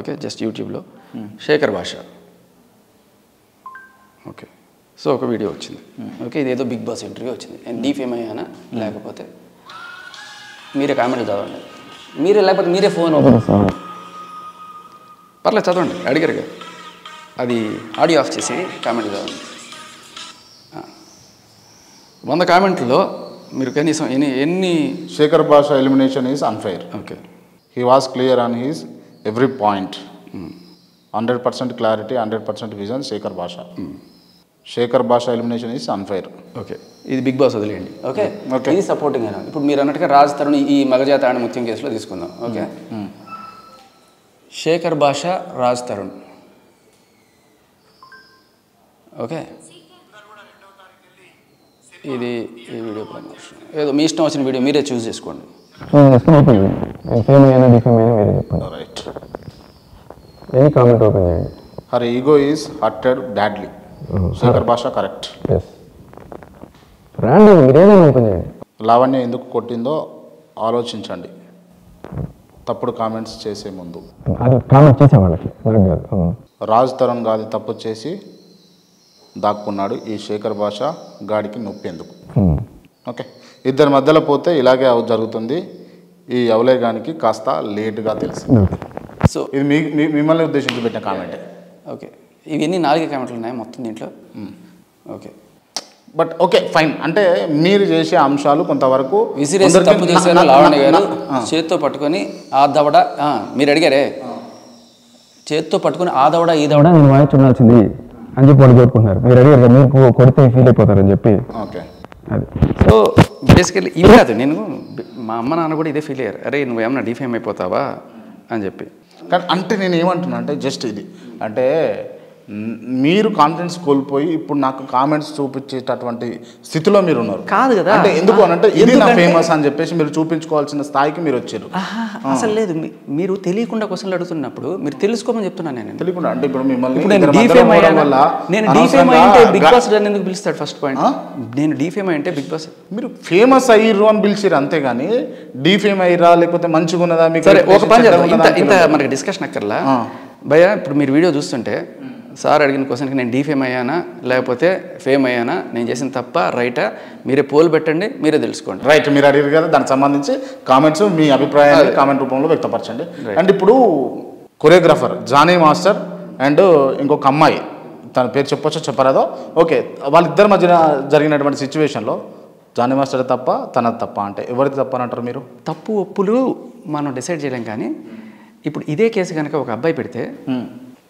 ఓకే, జస్ట్ యూట్యూబ్లో శేఖర్ భాష. ఓకే, సో ఒక వీడియో వచ్చింది. ఓకే, ఇదేదో బిగ్ బాస్ ఇంటర్వ్యూ వచ్చింది. నేను డీఫేమ్ అయ్యానా లేకపోతే మీరే కామెంట్ చదవండి, లేకపోతే మీరే ఫోన్ ఓపెన్ పర్లేదు చదవండి, అడిగారు కదా, అది ఆడియో ఆఫ్ చేసి కామెంట్ చదవండి. 100 కామెంట్లో మీరు కనీసం ఎన్ని Shekhar Basha elimination is unfair. Okay, he was clear on his every point. 100% clarity, 100% vision. Shekhar Basha elimination is unfair. Okay, ఇది బిగ్ బాస్ వదిలేయండి. ఓకే, ఇది సపోర్టింగ్ అయినా. ఇప్పుడు మీరు అన్నట్టుగా రాజ్ తరుణ్ ఈ మగజాత ఆడ ముత్యం కేసులో తీసుకుందాం. ఓకే, శేఖర్ భాష, రాజ్ తరుణ్. ఓకే, ఇది ఈ వీడియో ప్రమోషన్ ఏదో మీ ఇష్టం వచ్చిన వీడియో మీరే చూస్ చేసుకోండి. రైట్, ఎనీ కామెంట్ ఓపెన్ చేయండి. Her ego is hurted badly. Shekhar Basha correct. రాండి, మీరు ఏదైనా ఓపెన్ చేయండి. లావణ్య ఎందుకు కొట్టిందో ఆలోచించండి తప్పుడు కామెంట్స్ చేసే ముందు. అది కామెంట్ చేసే వాళ్ళకి, నాకు కాదు. రాజ్ తరుణ్ గాది తప్పు చేసి దాక్కున్నాడు. ఈ శేఖర్ భాష గాడికి నొప్పి ఎందుకు? ఓకే, ఇద్దరి మధ్యలో పోతే ఇలాగే జరుగుతుంది. ఈ అవలేగానికి కాస్త లేటుగా తెలిసింది. సో ఇది మిమ్మల్ని ఉద్దేశించి పెట్టిన కామెంటే. ఓకే, ఇవన్నీ 4 కామెంట్లు ఉన్నాయి మొత్తం దీంట్లో. Okay, but okay fine. అంటే మీరు చేసే అంశాలు కొంతవరకు విసిరేసి తప్పు చేశారు. లావణ్య గారు చేత్తో పట్టుకొని ఆ దవడ, మీరు అడిగారే, చేత్తో పట్టుకొని ఆ దవడ ఈ దవడ నేను వాయిస్ ఉండాల్సింది అని చెప్పి వాళ్ళు కోరుకుంటున్నారు. మీరు అడిగారు మీరు కొడితే ఫీల్ అయిపోతారని చెప్పి. ఓకే, అది. సో బేసికల్లీ ఇవి కాదు, నేను మా అమ్మ నాన్న కూడా ఇదే ఫీల్ అయ్యారు, అరే నువ్వు ఏమన్నా డిఫేమ్ అయిపోతావా అని చెప్పి. కానీ అంటే నేను ఏమంటున్నా అంటే జస్ట్ ఇది అంటే మీరు కాన్ఫిడెన్స్ కోల్పోయి ఇప్పుడు నాకు కామెంట్స్ చూపించేటటువంటి స్థితిలో మీరు ఉన్నారు. కాదు కదా, అంటే ఎందుకు అంటే ఇది నా ఫేమస్ అని చెప్పేసి మీరు చూపించుకోవాల్సిన స్థాయికి మీరు వచ్చారు. అసలు లేదు, మీరు తెలియకుండా క్వశ్చన్లు అడుగుతున్నప్పుడు మీరు తెలుసుకోమని చెప్తున్నాను నేను. తెలియకుండా అంటే ఇప్పుడు మిమ్మల్ని నేను డీఫేమ్ అయ్యంటే బిగ్ బాస్ ఎందుకు పిలుస్తాడు? ఫస్ట్ పాయింట్, నేను డీఫేమ్ అయ్యంటే బిగ్ బాస్ మీరు ఫేమస్ అయ్యిర్రు అని పిలిచిరు అంతేగాని డీఫేమ్ అయ్యిరా లేకపోతే మంచిగా ఉన్నదా మీకు. సరే ఒక పని చేద్దాం, ఇంత మనకి డిస్కషన్ అక్కర్లా భయ్యా. ఇప్పుడు మీరు వీడియో చూస్తుంటే సార్ అడిగిన క్వశ్చన్కి నేను డీఫేమ్ అయ్యానా లేకపోతే ఫేమ్ అయ్యానా, నేను చేసిన తప్ప రైటా, మీరే పోల్ పెట్టండి, మీరే తెలుసుకోండి. రైట్, మీరు అడిగారు కదా, దానికి సంబంధించి కామెంట్స్ మీ అభిప్రాయాన్ని కామెంట్ రూపంలో వ్యక్తపరచండి. అండ్ ఇప్పుడు కొరియోగ్రాఫర్ జానీ మాస్టర్ అండ్ ఇంకొక అమ్మాయి, తన పేరు చెప్పొచ్చో చెప్పరాదో, ఓకే, వాళ్ళిద్దరి మధ్యన జరిగినటువంటి సిచ్యువేషన్లో జానీ మాస్టర్ తప్ప తనది తప్ప అంటే ఎవరిది తప్ప అని అంటారు మీరు? తప్పు ఒప్పులు మనం డిసైడ్ చేయలేం, కానీ ఇప్పుడు ఇదే కేసు కనుక ఒక అబ్బాయి పెడితే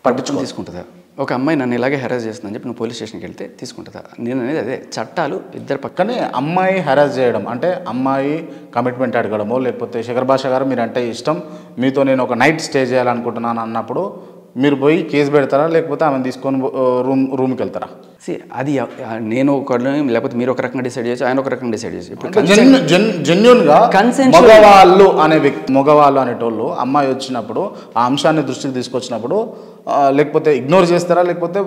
పట్టించుకుని తీసుకుంటుందా? ఒక అమ్మాయి నన్ను ఇలాగే హెరాస్ చేస్తుందని చెప్పి నువ్వు పోలీస్ స్టేషన్కి వెళ్తే తీసుకుంటుందా? నేను అనేది అదే, చట్టాలు ఇద్దరు పక్కనే. అమ్మాయి హెరాస్ చేయడం అంటే అమ్మాయి కమిట్మెంట్ అడగడమో లేకపోతే శేఖర్ భాష గారు మీరు అంటే ఇష్టం, మీతో నేను ఒక నైట్ స్టే చేయాలనుకుంటున్నాను అన్నప్పుడు మీరు పోయి కేసు పెడతారా లేకపోతే ఆమెను తీసుకొని రూమ్కి వెళ్తారా? అది నేను ఒక లేకపోతే మీరు ఒక రకంగా డిసైడ్ చేయొచ్చు, ఆయన ఒక రకంగా డిసైడ్ చేయొచ్చు. ఇప్పుడు జెన్యున్గా మగవాళ్ళు అనేటోళ్ళు అమ్మాయి వచ్చినప్పుడు ఆ అంశాన్ని దృష్టికి తీసుకొచ్చినప్పుడు లేకపోతే ఇగ్నోర్ చేస్తారా లేకపోతే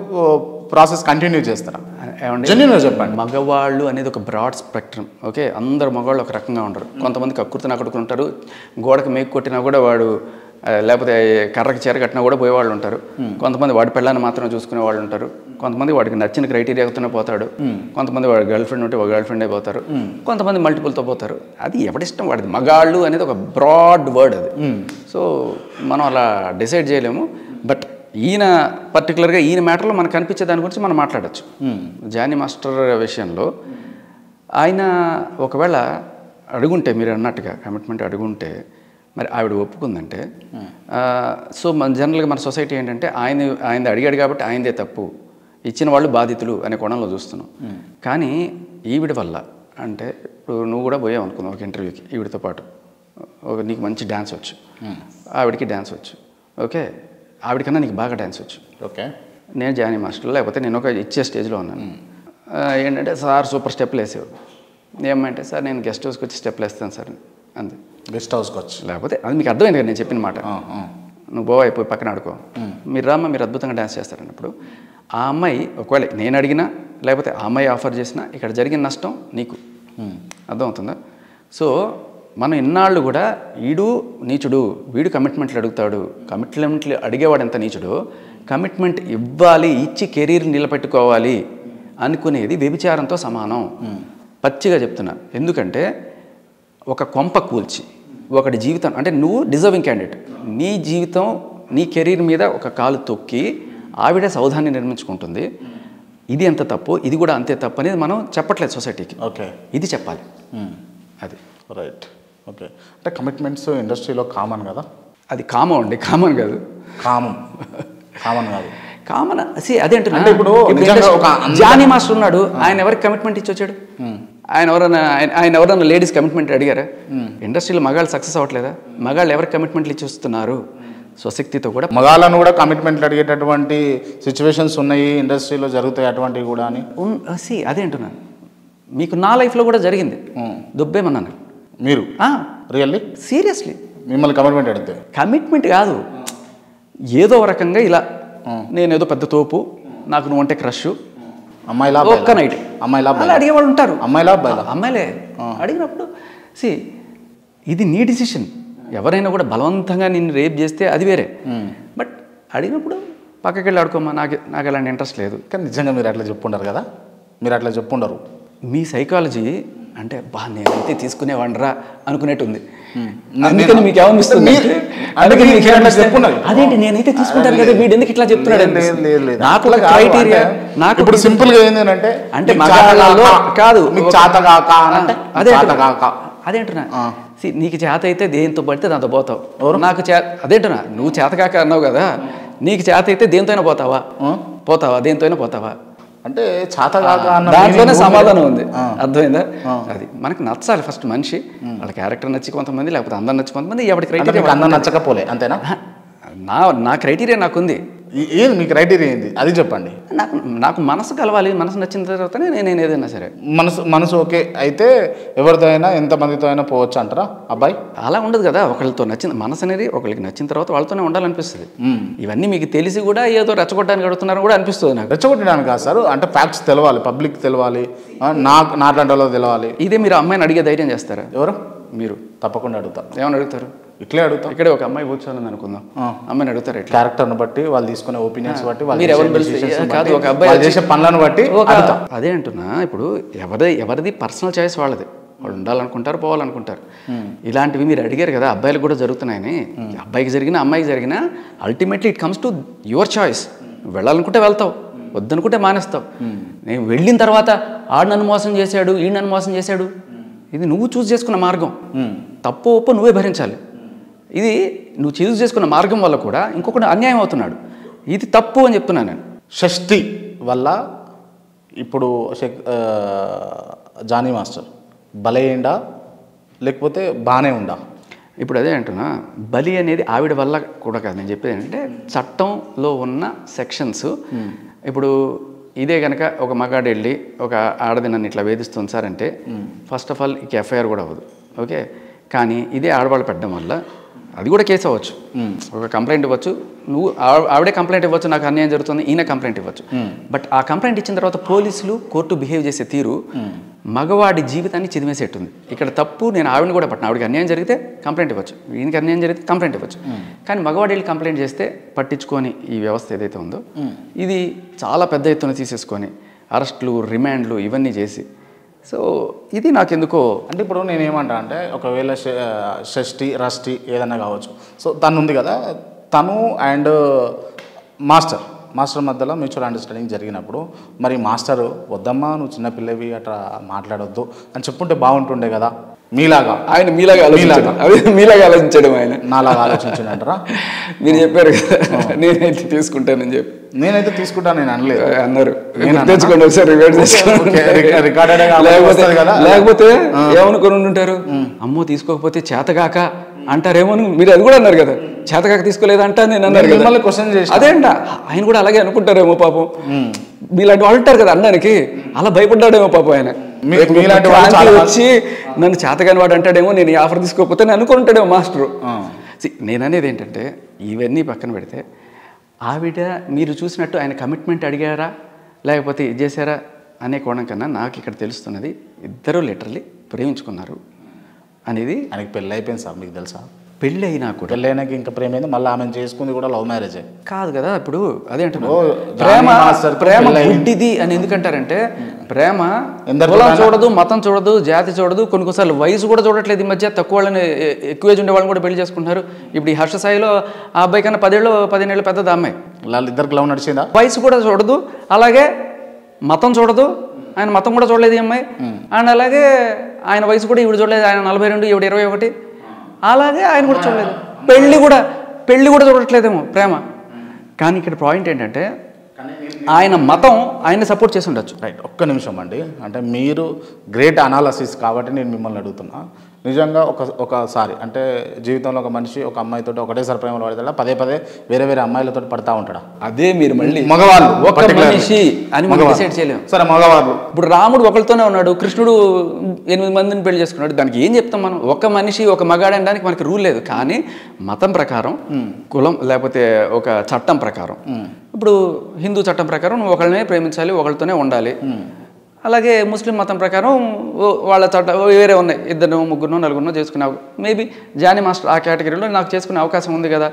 ప్రాసెస్ కంటిన్యూ చేస్తారా? జెన్యున్గా చెప్పండి. మగవాళ్ళు అనేది ఒక బ్రాడ్ స్పెక్ట్రమ్. ఓకే, అందరు మగవాళ్ళు ఒక రకంగా ఉంటారు. కొంతమంది కక్కుర్తిని అక్కడుకుంటారు, గోడకు మేకు కొట్టినా కూడా వాడు, లేకపోతే కర్రకి చీర కట్టినా కూడా పోయేవాళ్ళు ఉంటారు. కొంతమంది వాడి పెళ్ళాన్ని మాత్రం చూసుకునే వాళ్ళు ఉంటారు. కొంతమంది వాడికి నచ్చిన క్రైటీరియాతోనే పోతాడు. కొంతమంది వాడి గర్ల్ ఫ్రెండ్ ఉంటే గర్ల్ ఫ్రెండే పోతారు. కొంతమంది మల్టిపుల్తో పోతారు. అది ఎవడిష్టం వాడిది. మగాళ్ళు అనేది ఒక బ్రాడ్ వర్డ్ అది. సో మనం అలా డిసైడ్ చేయలేము. బట్ ఈయన పర్టికులర్గా ఈయన మ్యాటర్లో మనకు కనిపించే దాని గురించి మనం మాట్లాడచ్చు. జానీ మాస్టర్ విషయంలో ఆయన ఒకవేళ అడుగుంటే, మీరు అన్నట్టుగా కమిట్మెంట్ అడుగుంటే, మరి ఆవిడ ఒప్పుకుందంటే, సో మన జనరల్గా మన సొసైటీ ఏంటంటే ఆయనది అడిగాడు కాబట్టి ఆయనదే తప్పు, ఇచ్చిన వాళ్ళు బాధితులు అనే కోణంలో చూస్తున్నాం. కానీ ఈవిడ వల్ల అంటే ఇప్పుడు నువ్వు కూడా పోయావు అనుకున్నావు ఒక ఇంటర్వ్యూకి ఈవిడతో పాటు, నీకు మంచి డ్యాన్స్ వచ్చు, ఆవిడకి డ్యాన్స్ వచ్చు. ఓకే, ఆవిడకన్నా నీకు బాగా డ్యాన్స్ వచ్చు. ఓకే, నేను జానీ మాస్టర్ లేకపోతే నేను ఒక ఇచ్చే స్టేజ్లో ఉన్నాను. ఏంటంటే సార్ సూపర్ స్టెప్లు వేసేవారు. ఏమంటే సార్ నేను గెస్ట్ హౌస్కి వచ్చి స్టెప్లు వేస్తాను సార్ అంతే. గెస్ట్ హౌస్కి వచ్చి లేకపోతే అది మీకు అర్థమైంది కదా నేను చెప్పిన మాట. నువ్వు బాగా అయిపోయి పక్కన ఆడుకో, మీరు రామ్మ మీరు అద్భుతంగా డ్యాన్స్ చేస్తారన్నప్పుడు ఆ అమ్మాయి ఒకవేళ నేను అడిగినా లేకపోతే ఆ అమ్మాయి ఆఫర్ చేసినా ఇక్కడ జరిగిన నష్టం నీకు అర్థమవుతుందా? సో మనం ఇన్నాళ్ళు కూడా వీడు నీచుడు, వీడు కమిట్మెంట్లు అడుగుతాడు, కమిట్మెంట్లు అడిగేవాడు ఎంత నీచుడు, కమిట్మెంట్ ఇవ్వాలి, ఇచ్చి కెరీర్ నిలబెట్టుకోవాలి అనుకునేది వ్యభిచారంతో సమానం. పచ్చిగా చెప్తున్నా. ఎందుకంటే ఒక కొంప కూల్చి ఒకటి జీవితం, అంటే నువ్వు డిజర్వింగ్ క్యాండిడేట్, నీ జీవితం నీ కెరీర్ మీద ఒక కాలు తొక్కి ఆవిడ సౌధాన్ని నిర్మించుకుంటుంది. ఇది ఎంత తప్పు, ఇది కూడా అంతే తప్పు అనేది మనం చెప్పట్లేదు సొసైటీకి. ఓకే, ఇది చెప్పాలి. అది రైట్. ఓకే, అంటే కమిట్మెంట్స్ ఇండస్ట్రీలో కామన్ కదా? అది కామన్ అండి, కామన్ కాదు. కామన్ కాదు, కామన్. అదేంటే అంటే ఇప్పుడు నిజంగా ఒక జానీ మాస్టర్ ఉన్నాడు, ఆయన ఎవరికి కమిట్మెంట్ ఇచ్చి వచ్చాడు? ఆయన ఎవరన్నా లేడీస్ కమిట్మెంట్ అడిగారా? ఇండస్ట్రీలో మగాళ్ళు సక్సెస్ అవ్వట్లేదా? మగాళ్ళు ఎవరికి కమిట్మెంట్లు ఇచ్చి వస్తున్నారు? స్వశక్తితో కూడా మగాళ్ళను కూడా కమిట్మెంట్లు అడిగేటటువంటి సిచ్యువేషన్స్ ఉన్నాయి ఇండస్ట్రీలో, జరుగుతాయి అటువంటివి కూడా అని. అదేంటున్నాను, మీకు నా లైఫ్లో కూడా జరిగింది. దుబ్బేమన్నాను మీరు రియల్లీ సీరియస్లీ మిమ్మల్ని కమిట్మెంట్ అడిగితే? కమిట్మెంట్ కాదు, ఏదో రకంగా ఇలా నేనేదో పెద్ద తోపు, నాకు నువ్వు అంటే క్రష్, అమ్మాయిలా ఒక్క నైట్ అమ్మాయిలా అలా అడిగేవాళ్ళు ఉంటారు. అమ్మాయిలా అబ్బాయిలా? అమ్మాయిలే. అడిగినప్పుడు ఇది నీ డిసిషన్. ఎవరైనా కూడా బలవంతంగా నిన్ను రేప్ చేస్తే అది వేరే. బట్ అడిగినప్పుడు పక్కకి వెళ్ళి ఆడుకోమా, నాకు అలాంటి ఇంట్రెస్ట్ లేదు. కానీ నిజంగా మీరు అట్లా చెప్పుండరు కదా, మీరు అట్లా చెప్పుండరు. మీ సైకాలజీ అంటే నేనైతే తీసుకునేవాడిరా అనుకునేట్టుంది. అందుకని మీకు ఏమనిపిస్తుంది? అదేంటి నేనైతే తీసుకుంటాను కదా, వీడు ఎందుకు ఇట్లా చెప్తున్నాడు? నాకు క్రైటీరియా, నాకు ఇప్పుడు సింపుల్ గా ఏంటంటే అంటే మగాళ్ళలో కాదు, అదేంటున్నా, నీకు చేత అయితే దేంతో పడితే దాంతో పోతావు. నాకు అదేంటున్నా, నువ్వు చేతకాక అన్నావు కదా, నీకు చేత అయితే దేంతోనే పోతావా? దేంతోనే పోతావా అంటే చేతకాక దాంట్లోనే సమాధానం ఉంది. అర్థమైందా? అది మనకు నచ్చాలి ఫస్ట్. మనిషి వాళ్ళ క్యారెక్టర్ నచ్చి కొంతమంది, లేకపోతే అందరు నచ్చి కొంతమంది. ఎవరి క్రైటీరియా అందరు నచ్చకపోలే అంతేనా? నా క్రైటీరియా నాకుంది. ఏది మీ క్రైటీరియా ఏంది అది చెప్పండి. నాకు మనసు కలవాలి, మనసు నచ్చిన తర్వాతనే నేను ఏదైనా సరే. మనసు ఓకే అయితే ఎవరితో అయినా ఎంతమందితో అయినా పోవచ్చు అంటారా అబ్బాయి? అలా ఉండదు కదా, ఒకళ్ళతో నచ్చిన మనసు అనేది ఒకరికి నచ్చిన తర్వాత వాళ్ళతోనే ఉండాలనిపిస్తుంది. ఇవన్నీ మీకు తెలిసి కూడా ఏదో రెచ్చగొట్టడానికి అడుగుతున్నారని కూడా అనిపిస్తుంది నాకు. రెచ్చగొట్టడానికి కాదు సార్, అంటే ఫ్యాక్ట్స్ తెలవాలి, పబ్లిక్ తెలవాలి, నాట్లాంటలో తెలవాలి. ఇదే మీరు అమ్మాయిని అడిగే ధైర్యం చేస్తారా? ఎవరు? మీరు. తప్పకుండా అడుగుతా. ఏమని అడుగుతారు? ఇట్లే అడుగుతాం. ఇక్కడే ఒక అమ్మాయి కూర్చోని అనుకుందాం, అమ్మాయిని అడుగుతారు క్యారెక్టర్ని బట్టి, వాళ్ళు తీసుకునే ఒపీనియన్స్ బట్టి, కాదు ఒక అబ్బాయి చేసే పనులను బట్టి. అదే అంటున్నా, ఇప్పుడు ఎవరిది పర్సనల్ చాయిస్ వాళ్ళది, వాళ్ళు ఉండాలనుకుంటారు, పోవాలనుకుంటారు. ఇలాంటివి మీరు అడిగారు కదా, అబ్బాయిలకు కూడా జరుగుతున్నాయని. అబ్బాయికి జరిగినా అమ్మాయికి జరిగినా ultimately it comes to your choice. వెళ్ళాలనుకుంటే వెళ్తావు, వద్దనుకుంటే మానేస్తావు. నేను వెళ్ళిన తర్వాత ఆడు నన్ను మోసం చేశాడు, ఈ నన్ను మోసం చేశాడు, ఇది నువ్వు చూస్ చేసుకున్న మార్గం. తప్పు ఒప్పు నువ్వే భరించాలి. ఇది నువ్వు చూస్ చేసుకున్న మార్గం వల్ల కూడా ఇంకొకటి అన్యాయం అవుతున్నాడు. ఇది తప్పు అని చెప్తున్నాను నేను. షష్ఠి వల్ల ఇప్పుడు జానీ మాస్టర్ బలయ్యిండా లేకపోతే బాగానే ఉండా? ఇప్పుడు అదే అంటున్నా, బలి అనేది ఆవిడ వల్ల కూడా కాదు. నేను చెప్పేది ఏంటంటే చట్టంలో ఉన్న సెక్షన్స్. ఇప్పుడు ఇదే కనుక ఒక మగాడు వెళ్ళి ఒక ఆడది నన్ను ఇట్లా వేధిస్తుంది సార్ అంటే ఫస్ట్ ఆఫ్ ఆల్ ఇక ఎఫ్ఐఆర్ కూడా అవ్వదు. ఓకే, కానీ ఇదే ఆడవాళ్ళు పెట్టడం వల్ల అది కూడా కేసు అవ్వచ్చు. ఒక కంప్లైంట్ ఇవ్వచ్చు, నువ్వు ఆవిడే కంప్లైంట్ ఇవ్వచ్చు, నాకు అన్యాయం జరుగుతుంది, ఈయన కంప్లైంట్ ఇవ్వచ్చు. బట్ ఆ కంప్లైంట్ ఇచ్చిన తర్వాత పోలీసులు కోర్టు బిహేవ్ చేసే తీరు మగవాడి జీవితాన్ని చిదిమేసేట్టుంది. ఇక్కడ తప్పు నేను ఆవిడని కూడా పట్టిన, ఆవిడకి అన్యాయం జరిగితే కంప్లైంట్ ఇవ్వచ్చు, ఈయనకి అన్యాయం జరిగితే కంప్లైంట్ ఇవ్వచ్చు. కానీ మగవాడి వెళ్ళి కంప్లైంట్ చేస్తే పట్టించుకొని ఈ వ్యవస్థ ఏదైతే ఉందో ఇది చాలా పెద్ద ఎత్తున తీసేసుకొని అరెస్టులు, రిమాండ్లు ఇవన్నీ చేసి, సో ఇది నాకెందుకో. అంటే ఇప్పుడు నేనేమంటా అంటే ఒకవేళ షష్ఠి రష్టి ఏదైనా కావచ్చు, సో తను ఉంది కదా, తను అండ్ మాస్టర్ మధ్యలో మ్యూచువల్ అండర్స్టాండింగ్ జరిగినప్పుడు మరి మాస్టర్ వద్దమ్మా నువ్వు చిన్నపిల్లవి అట్లా మాట్లాడొద్దు అని చెప్పుంటే బాగుంటుండే కదా. మీలాగా ఆయన మీలాగా ఆలోచించడం, ఆయన నాలాగా ఆలోచించాడంటారా? మీరు చెప్పారు కదా నేనైతే తీసుకుంటానని చెప్పి. నేనైతే తీసుకుంటాను నేను అనలేదు, అన్నారు. తెచ్చుకోండి ఒకసారి లేకపోతే ఏమనుకొని ఉంటారు, అమ్మో తీసుకోకపోతే చేతగాక అంటారేమో. మీరు అది కూడా అన్నారు కదా, చేతగాక తీసుకోలేదంట నేను అన్నారు కదా. క్వశ్చన్ చేసి అదేంట ఆయన కూడా అలాగే అనుకుంటారేమో పాపం. మీలాంటి వాళ్ళు ఉంటారు కదా అన్నానికి, అలా భయపడ్డాడేమో పాపం ఆయన. వచ్చి నన్ను చేతగాని వాడు అంటాడేమో, నేను ఈ ఆఫర్ తీసుకోకపోతే నేను అనుకుంటాడేమో మాస్టరు. నేననేది ఏంటంటే ఇవన్నీ పక్కన పెడితే ఆవిడ మీరు చూసినట్టు ఆయన కమిట్మెంట్ అడిగారా లేకపోతే ఇది చేశారా అనే కోణం కన్నా నాకు ఇక్కడ తెలుస్తున్నది ఇద్దరు లిటరల్లీ ప్రేమించుకున్నారు అనేది. ఆయనకి పెళ్ళి అయిపోయింది సార్, మీకు తెలుసా? పెళ్ళి అయినా కూడా పెళ్ళైనాక ఇంకా ప్రేమైంది, మళ్ళీ ఆమెను చేసుకుంది కూడా లవ్ మ్యారేజే కాదు కదా. ఇప్పుడు అదే అంటున్నా, ఓ, ప్రేమ జానీ మాస్టర్ ప్రేమ పెళ్ళి అయింది. గుడ్డిది అని ఎందుకంటారంటే, ప్రేమ ఎందరు కులం చూడాలా? చూడదు, మతం చూడదు, జాతి చూడదు, కొన్నిసార్లు వయసు కూడా చూడట్లేదు. ఈ మధ్య తక్కువ వాళ్ళని, ఎక్కువ ఏజ్ ఉండే వాళ్ళని కూడా పెళ్లి చేసుకుంటున్నారు. ఇప్పుడు ఈ హర్ష సాయిలో ఆ అబ్బాయి కన్నా 10 ఏళ్ళు పెద్దది అమ్మాయి. వాళ్ళిద్దరికి లవ్ నడిచిందా? వయసు కూడా చూడదు, అలాగే మతం చూడదు, ఆయన మతం కూడా చూడలేదు ఈ అమ్మాయి. అండ్ అలాగే ఆయన వయసు కూడా ఈవిడ చూడలేదు, ఆయన 42, ఈవిడ 21. అలాగే ఆయన కూడా చూడలేదు. పెళ్ళి కూడా చూడట్లేదేమో ప్రేమ. కానీ ఇక్కడ పాయింట్ ఏంటంటే, ఆయన మతం ఆయన్ని సపోర్ట్ చేసి ఉండొచ్చు. రైట్, ఒక్క నిమిషం అండి. అంటే మీరు గ్రేట్ అనాలసిస్ కాబట్టి నేను మిమ్మల్ని అడుగుతున్నా. నిజంగా ఒకసారి అంటే జీవితంలో ఒక మనిషి ఒక అమ్మాయితో ఒకటేసారి ప్రేమలో పడతాడా, పదే వేరే అమ్మాయిలతో పడతా ఉంటాడా? అదే మీరు మళ్ళీ మగవాళ్ళు ఒక మనిషి అని మనం డిసైడ్ చేయలేము. సరే, మగవాళ్ళు ఇప్పుడు రాముడు ఒకరితోనే ఉన్నాడు, కృష్ణుడు 8 మందిని పెళ్లి చేసుకున్నాడు. దానికి ఏం చెప్తాం మనం? ఒక మనిషి ఒక మగాడు అనడానికి మనకి రూల్ లేదు. కానీ మతం ప్రకారం, కులం లేకపోతే ఒక చట్టం ప్రకారం, ఇప్పుడు హిందూ చట్టం ప్రకారం నువ్వు ఒకళ్ళనే ప్రేమించాలి, ఒకళ్ళతోనే ఉండాలి. అలాగే ముస్లిం మతం ప్రకారం వాళ్ళ చట్టం వేరే ఉన్నాయి, 2, 3, 4 చేసుకునే. మేబీ జానీ మాస్టర్ ఆ కేటగిరీలో నాకు చేసుకునే అవకాశం ఉంది కదా.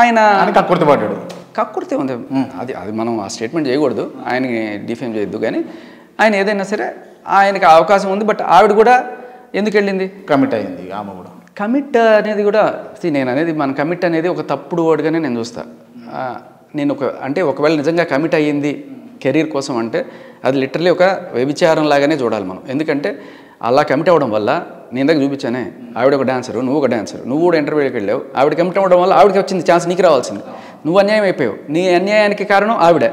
ఆయన కక్కుర్తిపడ్డాడు. కక్కుర్తి ఉంది, అది మనం ఆ స్టేట్మెంట్ చేయకూడదు, ఆయనకి డిఫేమ్ చేయొద్దు. కానీ ఆయన ఏదైనా సరే ఆయనకి అవకాశం ఉంది. బట్ ఆవిడ కూడా ఎందుకు వెళ్ళింది? కమిట్ అయింది ఆమె కూడా. కమిట్ అనేది కూడా నేను అనేది, మన కమిట్ అనేది ఒక తప్పుడు వర్డ్గానే నేను చూస్తాను. నేను ఒకవేళ నిజంగా కమిట్ అయ్యింది కెరీర్ కోసం అంటే అది లిటరలీ ఒక వ్యభిచారం లాగానే చూడాలి మనం. ఎందుకంటే అలా కమిట్ అవ్వడం వల్ల, నేను ఇందాక చూపించానే, ఆవిడ ఒక డాన్సరు, నువ్వు ఒక డాన్సరు, నువ్వు కూడా ఇంటర్వ్యూకి వెళ్ళావు. ఆవిడ కమిట్ అవ్వడం వల్ల ఆవిడకి వచ్చింది ఛాన్స్, నీకు రావాల్సింది. నువ్వు అన్యాయం అయిపోయావు. నీ అన్యాయానికి కారణం ఆవిడే.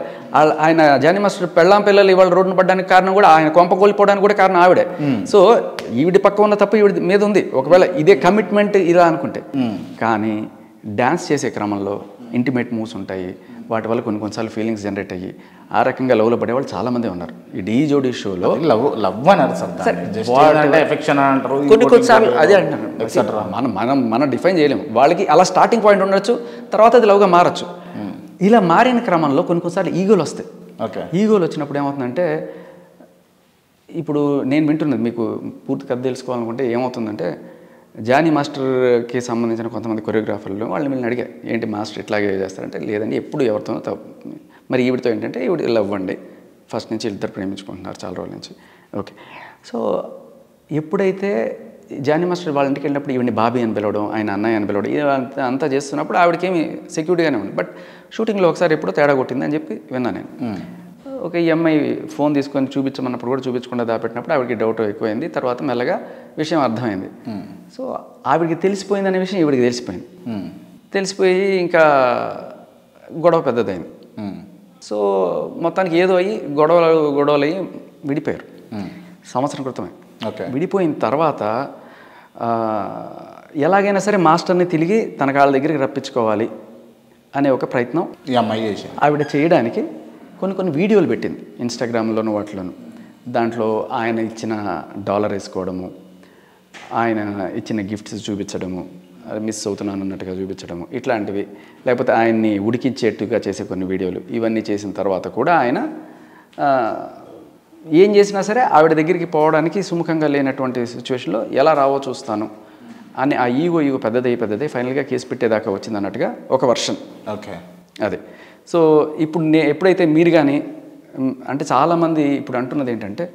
ఆయన జానీ మాస్టర్ పిల్లలు ఇవాళ రోడ్డును పడడానికి కారణం కూడా, ఆయన కొంప కోల్పోవడానికి కూడా కారణం ఆవిడే. సో ఈవిడి పక్క ఉన్న తప్పు ఈవిడి మీద ఉంది, ఒకవేళ ఇదే కమిట్మెంట్ ఇలా అనుకుంటే. కానీ డ్యాన్స్ చేసే క్రమంలో ఇంటిమేట్ మూవ్స్ ఉంటాయి, వాటి వల్ల కొన్నిసార్లు ఫీలింగ్స్ జనరేట్ అయ్యి ఆ రకంగా లవ్లో పడేవాళ్ళు చాలామంది ఉన్నారు. ఈ డీ జోడీ షోలో లవ్ అన్నారు కొన్నిసార్లు అదే అంటున్నారు, మనం డిఫైన్ చేయలేము. వాళ్ళకి అలా స్టార్టింగ్ పాయింట్ ఉండొచ్చు, తర్వాత అది లవ్గా మారచ్చు. ఇలా మారిన క్రమంలో కొన్నిసార్లు ఈగోలు వస్తాయి. ఈగోలు వచ్చినప్పుడు ఏమవుతుందంటే, ఇప్పుడు నేను వింటున్నది మీకు పూర్తి కథ తెలుసుకోవాలనుకుంటే ఏమవుతుందంటే, జానీ మాస్టర్కి సంబంధించిన కొంతమంది కొరియోగ్రాఫర్లు వాళ్ళని అడిగా, ఏంటి మాస్టర్ ఇట్లాగే చేస్తారంటే, లేదండి ఎప్పుడు ఎవరితోనో తప్పు. మరి ఈవిడితో ఏంటంటే, ఈవిడ లవ్ అండి, ఫస్ట్ నుంచి ఇద్దరు ప్రేమించుకుంటున్నారు చాలా రోజుల నుంచి. ఓకే, సో ఎప్పుడైతే జానీ మాస్టర్ వాళ్ళ ఇంటికి వెళ్ళినప్పుడు ఈవిని బాబీ అని పిలవడం, ఆయన అన్నయ్య అని పిలవడం, అంతా చేస్తున్నప్పుడు ఆవిడకేమి సెక్యూరిటీగానే ఉంది. బట్ షూటింగ్లో ఒకసారి ఎప్పుడో తేడా కొట్టింది అని చెప్పి విన్నాను నేను. ఒక ఈ అమ్మాయి ఫోన్ తీసుకొని చూపించమన్నప్పుడు కూడా చూపించకుండా దాపెట్టినప్పుడు ఆవిడకి డౌట్ ఎక్కువైంది. తర్వాత మెల్లగా విషయం అర్థమైంది. సో ఆవిడకి తెలిసిపోయింది అనే విషయం ఈవిడికి తెలిసిపోయింది. తెలిసిపోయి ఇంకా గొడవ పెద్దదైంది. సో మొత్తానికి ఏదో అయ్యి గొడవలు అయ్యి విడిపోయారు సంవత్సరం క్రితమే. విడిపోయిన తర్వాత ఎలాగైనా సరే మాస్టర్ని తిరిగి తన కాళ్ళ దగ్గరికి రప్పించుకోవాలి అనే ఒక ప్రయత్నం ఈ అమ్మాయి చేసి ఆవిడ చేయడానికి కొన్ని వీడియోలు పెట్టింది ఇన్స్టాగ్రామ్లోను వాటిలోను. దాంట్లో ఆయన ఇచ్చిన డాలర్ వేసుకోవడము, ఆయన ఇచ్చిన గిఫ్ట్స్ చూపించడము, మిస్ అవుతున్నాను అన్నట్టుగా చూపించడము, ఇట్లాంటివి. లేకపోతే ఆయన్ని ఉడికించేట్టుగా చేసే కొన్ని వీడియోలు. ఇవన్నీ చేసిన తర్వాత కూడా ఆయన ఏం చేసినా సరే ఆవిడ దగ్గరికి పోవడానికి సుముఖంగా లేనటువంటి సిచ్యువేషన్లో ఎలా రావో చూస్తాను అని ఆ ఈగో పెద్దదై ఫైనల్గా కేసు పెట్టేదాకా వచ్చింది అన్నట్టుగా ఒక వర్షన్. ఓకే, అదే. సో ఇప్పుడు ఎప్పుడైతే మీరు కానీ అంటే చాలామంది ఇప్పుడు అంటున్నది ఏంటంటే,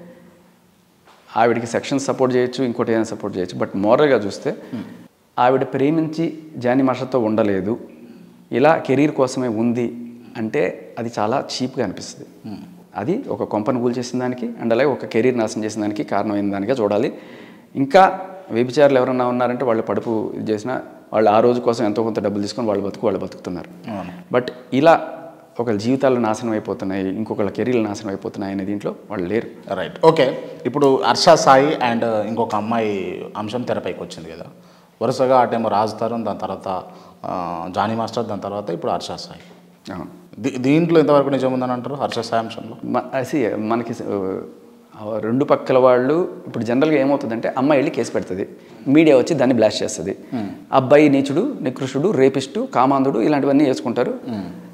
ఆవిడకి సెక్షన్ సపోర్ట్ చేయొచ్చు, ఇంకోటి ఏదైనా సపోర్ట్ చేయొచ్చు, బట్ మోరల్గా చూస్తే ఆవిడ ప్రేమించి జానీ మాస్టర్తో ఉండలేదు, ఇలా కెరీర్ కోసమే ఉంది అంటే అది చాలా చీప్గా అనిపిస్తుంది. అది ఒక కొంపను కూల్చేసిన దానికి అండ్ అలాగే ఒక కెరీర్ నాశనం చేసిన దానికి కారణమైన దానిగా చూడాలి. ఇంకా వ్యభిచారులు ఎవరన్నా ఉన్నారంటే వాళ్ళు పడుపు చేసినా వాళ్ళు ఆ రోజు కోసం ఎంతో కొంత డబ్బులు తీసుకొని వాళ్ళు బతుకుతున్నారు. బట్ ఇలా ఒకళ్ళ జీవితాలు నాశనం అయిపోతున్నాయి, ఇంకొకళ్ళ కెరీర్లు నాశనం అయిపోతున్నాయి అనే దీంట్లో వాళ్ళు లేరు. Right, okay. ఇప్పుడు హర్ష సాయి అండ్ ఇంకొక అమ్మాయి అంశం తెరపైకి వచ్చింది కదా, వరుసగా ఆ టైం రాజ్ తరుణ్, దాని తర్వాత జానీ మాస్టర్, దాని తర్వాత ఇప్పుడు హర్ష సాయి. దీంట్లో ఎంతవరకు నిజం ఉందని అంటారు హర్ష సాయి అంశంలో? మనకి రెండు పక్కల వాళ్ళు ఇప్పుడు జనరల్గా ఏమవుతుందంటే, అమ్మాయి వెళ్ళి కేసు పెడుతుంది, మీడియా వచ్చి దాన్ని బ్లాస్ట్ చేస్తుంది. అబ్బాయి నీచుడు, నికృష్టుడు, రేపిస్టు, కామాంధుడు ఇలాంటివన్నీ చేసుకుంటారు.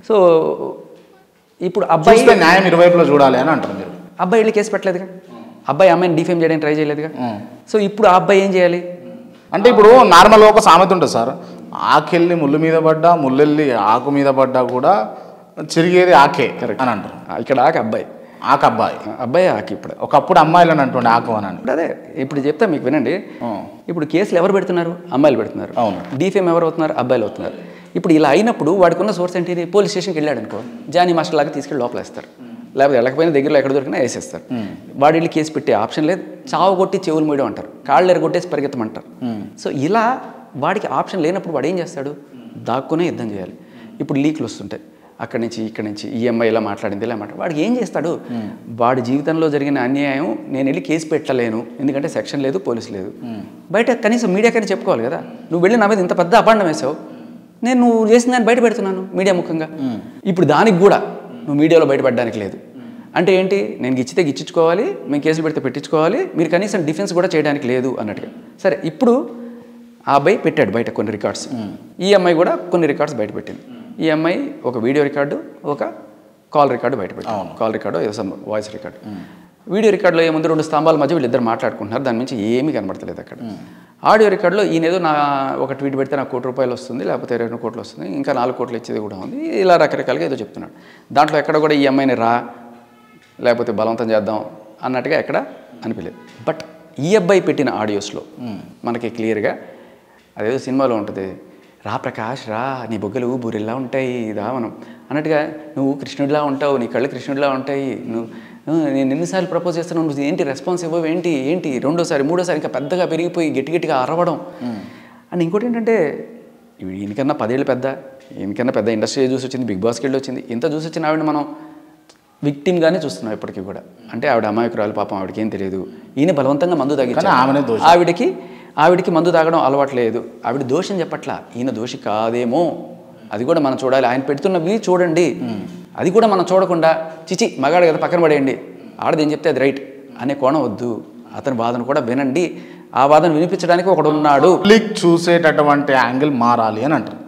సో ఇప్పుడు అబ్బాయి న్యాయం ఇరువైపులో చూడాలి అని అంటారు మీరు. అబ్బాయి వెళ్ళి కేసు పెట్టలేదుగా, అబ్బాయి అమ్మాయిని డిఫేమ్ చేయడానికి ట్రై చేయలేదుగా. సో ఇప్పుడు ఆ అబ్బాయి ఏం చేయాలి? అంటే ఇప్పుడు నార్మల్గా ఒక సామెత ఉంటుంది సార్, ఆకెళ్ళి ముళ్ళు మీద పడ్డా ముళ్ళెళ్ళి ఆకు మీద పడ్డా కూడా చిరిగేది ఆకే అని అంటారు. ఇక్కడ ఆకు అబ్బాయి, ఆకు అబ్బాయి, అబ్బాయి ఆకు. ఇప్పుడు ఒకప్పుడు అమ్మాయిలు అని అంటుండే ఆకు అని. ఇప్పుడు అదే ఇప్పుడు చెప్తా మీకు వినండి. ఇప్పుడు కేసులు ఎవరు పెడుతున్నారు? అమ్మాయిలు పెడుతున్నారు. అవును. డీఫేమ్ ఎవరు అవుతున్నారు? అబ్బాయిలు అవుతున్నారు. ఇప్పుడు ఇలా అయినప్పుడు వాడికి ఉన్న సోర్స్ ఏంటి? పోలీస్ స్టేషన్కి వెళ్ళాడు అనుకో, జానీ మాస్టర్ లాగా తీసుకెళ్ళి లోపలేస్తారు, లేకపోతే వెళ్ళకపోయినా దగ్గరలో ఎక్కడ దొరికినా వేసేస్తారు. వాడి వెళ్ళి కేసు పెట్టే ఆప్షన్ లేదు. చావు కొట్టి చెవులు మూయడం అంటారు, కాళ్ళు ఎరగొట్టేసి పరిగెత్తమంటారు. సో ఇలా వాడికి ఆప్షన్ లేనప్పుడు వాడు ఏం చేస్తాడు? దాక్కునే యుద్ధం చేయాలి. ఇప్పుడు లీక్లు వస్తుంటాయి అక్కడి నుంచి ఇక్కడి నుంచి, ఈ అమ్మాయి ఇలా మాట్లాడింది ఇలా మాట్లాడి, వాడికి ఏం చేస్తాడు? వాడి జీవితంలో జరిగిన అన్యాయం నేను వెళ్ళి కేసు పెట్టలేను, ఎందుకంటే సెక్షన్ లేదు, పోలీసు లేదు. బయట కనీసం మీడియాకైనా చెప్పుకోవాలి కదా, నువ్వు వెళ్ళి నా మీద ఇంత పెద్ద అపాండం వేసావు, నేను నువ్వు చేసిన దాన్ని బయట పెడుతున్నాను మీడియా ముఖంగా. ఇప్పుడు దానికి కూడా నువ్వు మీడియాలో బయటపడడానికి లేదు అంటే ఏంటి? నేను గిచ్చితే గిచ్చుకోవాలి, మేము కేసులు పెడితే పెట్టించుకోవాలి, మీరు కనీసం డిఫెన్స్ కూడా చేయడానికి లేదు అన్నట్టుగా. సరే, ఇప్పుడు ఆ అబ్బాయి పెట్టాడు బయట కొన్ని రికార్డ్స్, ఈ అమ్మాయి కూడా కొన్ని రికార్డ్స్ బయట పెట్టింది. ఈ అమ్మాయి ఒక వీడియో రికార్డు, ఒక కాల్ రికార్డు బయట పెట్టింది. Call record, voice record. Video రికార్డులో ఏముంది? 2 స్తంభాల మధ్య వీళ్ళిద్దరు మాట్లాడుకుంటున్నారు, దాని నుంచి ఏమీ కనబడతలేదు అక్కడ. ఆడియో రికార్డులో ఈయనేదో నా ఒక ట్వీట్ పెడితే నాకు ₹1 కోటి వస్తుంది, లేకపోతే 22 కోట్లు వస్తుంది, ఇంకా 4 కోట్లు ఇచ్చేది కూడా ఉంది, ఇలా రకరకాలుగా ఏదో చెప్తున్నాడు. దాంట్లో ఎక్కడ కూడా ఈ అమ్మాయిని రా లేకపోతే బలవంతం చేద్దాం అన్నట్టుగా ఎక్కడ అనిపించలేదు. బట్ ఈ అబ్బాయి పెట్టిన ఆడియోస్లో మనకి క్లియర్గా అదేదో సినిమాలో ఉంటుంది, రా ప్రకాష్ రా, నీ బొగ్గలు బూరెల్లా ఉంటాయి రా మనం అన్నట్టుగా, నువ్వు కృష్ణుడిలా ఉంటావు, నీ కళ్ళు కృష్ణుడిలా ఉంటాయి, నేను ఎన్నిసార్లు ప్రపోజ్ చేస్తాను, నువ్వు ఏంటి రెస్పాన్స్ ఇవ్వవు, ఏంటి రెండోసారి మూడోసారి ఇంకా పెద్దగా పెరిగిపోయి గట్టిగా అరవడం. అండ్ ఇంకోటి ఏంటంటే, ఈయనకన్నా 10 ఏళ్ళు పెద్ద, ఈయనకన్నా పెద్ద ఇండస్ట్రీ చూసి వచ్చింది, బిగ్ బాస్కి వెళ్ళి వచ్చింది, ఇంత చూసి వచ్చిన ఆవిడ మనం విక్టిమ్గానే చూస్తున్నాం ఇప్పటికీ కూడా. అంటే ఆవిడ అమాయకురాలు, పాపం ఆవిడకి ఏం తెలియదు, ఈయన బలవంతంగా మందు తాగించాడు. ఆవిడికి మందు తాగడం అలవాట్లేదు, ఆవిడ దోషం చెప్పట్లా, ఈయన దోషి కాదేమో అది కూడా మనం చూడాలి. ఆయన పెడుతున్నవి చూడండి, అది కూడా మనం చూడకుండా చిచి మగాడు కదా పక్కన పడేయండి, ఆడది ఏం చెప్తే అది రైట్ అనే కోణం వద్దు, అతని వాదన కూడా వినండి, ఆ వాదన వినిపించడానికి ఒకడు ఉన్నాడు. పబ్లిక్ చూసేటటువంటి యాంగిల్ మారాలి అని అంటారు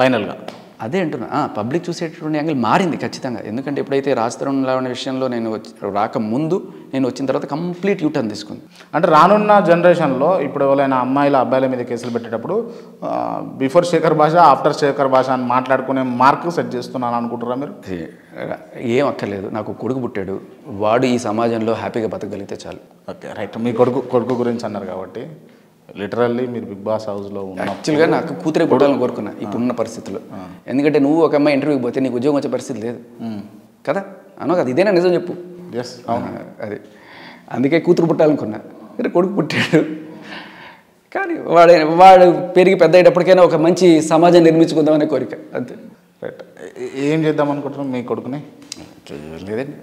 ఫైనల్గా. అదే అంటున్నా, పబ్లిక్ చూసేటటువంటి యాంగిల్ మారింది ఖచ్చితంగా. ఎందుకంటే ఎప్పుడైతే రాజతరుణ్లా ఉన్న విషయంలో నేను రాకముందు, నేను వచ్చిన తర్వాత కంప్లీట్ యూటర్న్ తీసుకుంది. అంటే రానున్న జనరేషన్లో ఇప్పుడు ఎవరైనా అమ్మాయిల అబ్బాయిల మీద కేసులు పెట్టేటప్పుడు బిఫోర్ శేఖర్ భాష ఆఫ్టర్ శేఖర్ భాష అని మాట్లాడుకునే మార్క్ సెట్ చేస్తున్నాను అనుకుంటారా మీరు? ఏం అక్కర్లేదు, నాకు కొడుకు పుట్టాడు, వాడు ఈ సమాజంలో హ్యాపీగా బతకగలిగితే చాలు. Okay right. మీ కొడుకు గురించి అన్నారు కాబట్టి లిటరల్లీ మీరు బిగ్ బాస్ హౌస్లో యాక్చువల్గా నాకు కూతురే పుట్టాలని కోరుకున్నా ఇప్పుడున్న పరిస్థితుల్లో. ఎందుకంటే నువ్వు ఒక అమ్మాయి ఇంటర్వ్యూకి పోతే నీకు ఉద్యోగం వచ్చే పరిస్థితి లేదు కదా, అన్నావు కదా, ఇదేనా నిజం చెప్పు. అది అందుకే కూతురు పుట్టాలనుకున్నా, కొడుకు పుట్టాడు. కానీ వాడు పెరిగి పెద్ద అయ్యేటప్పటికైనా ఒక మంచి సమాజం నిర్మించుకుందామనే కోరిక, అంతే. రైట్. ఏం చేద్దాం అనుకుంటున్నాం మీ కొడుకుని? లేదండి,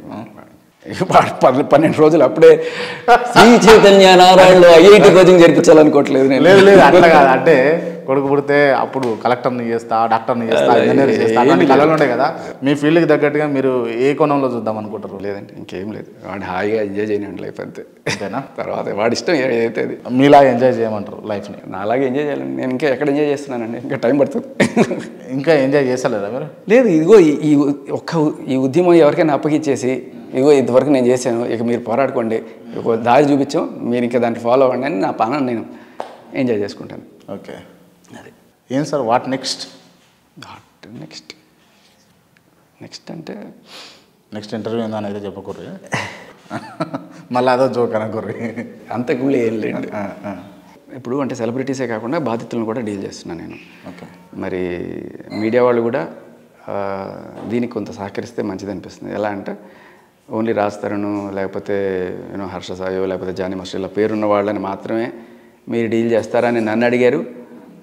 12 రోజులు అప్పుడే శ్రీ చైతన్య నారాయణలో ఐఐటి కోచింగ్ జరిపించాలనుకోవట్లేదు నేను. లేదు అట్లా కాదు, అంటే కొడుకు పుడితే అప్పుడు కలెక్టర్ని చేస్తా, డాక్టర్ని చేస్తా, ఇంజనీర్ చేస్తా, అలాంటి కళలు ఉంటాయి కదా, మీ ఫీల్డ్కి తగ్గట్టుగా మీరు ఏ కోణంలో చూద్దాం అనుకుంటారు? లేదండి, ఇంకేం లేదు, వాడు హాయిగా ఎంజాయ్ చేయనండి లైఫ్, అంతే. అంతేనా? తర్వాత వాడి ఇష్టం ఏదైతే అది. మీలా ఎంజాయ్ చేయమంటారు లైఫ్ని? నాలాగే ఎంజాయ్ చేయాలండి. నేను ఇంకా ఎక్కడ ఎంజాయ్ చేస్తున్నానండి, ఇంకా టైం పడుతుంది. ఇంకా ఎంజాయ్ చేస్తలేదా మీరు? లేదు, ఇదిగో ఈ ఉద్యమం ఎవరికైనా అప్పగిచ్చేసి, ఇదిగో ఇంతవరకు నేను చేశాను, ఇక మీరు పోరాడుకోండి, ఒక దారి చూపించాం, మీరు ఇంకా దాన్ని ఫాలో అవ్వండి అని నా పని నేను ఎంజాయ్ చేసుకుంటాను. ఓకే, అది ఏం సార్ వాట్ నెక్స్ట్? నెక్స్ట్ అంటే నెక్స్ట్ ఇంటర్వ్యూ ఏందో అనేది చెప్పకూర్రి, మళ్ళీ అదో జోక్ అనకూర్రి, అంత కూడా ఏం లేండి. ఇప్పుడు అంటే సెలబ్రిటీసే కాకుండా బాధితులను కూడా డీల్ చేస్తున్నాను నేను. ఓకే. మరి మీడియా వాళ్ళు కూడా దీనికి కొంత సహకరిస్తే మంచిది అనిపిస్తుంది. ఎలా అంటే ఓన్లీ రాజతరుణ్ లేకపోతే హర్ష సాయో లేకపోతే జానీ మాస్టర్ ఇలా పేరున్న వాళ్ళని మాత్రమే మీరు డీల్ చేస్తారని నన్ను అడిగారు,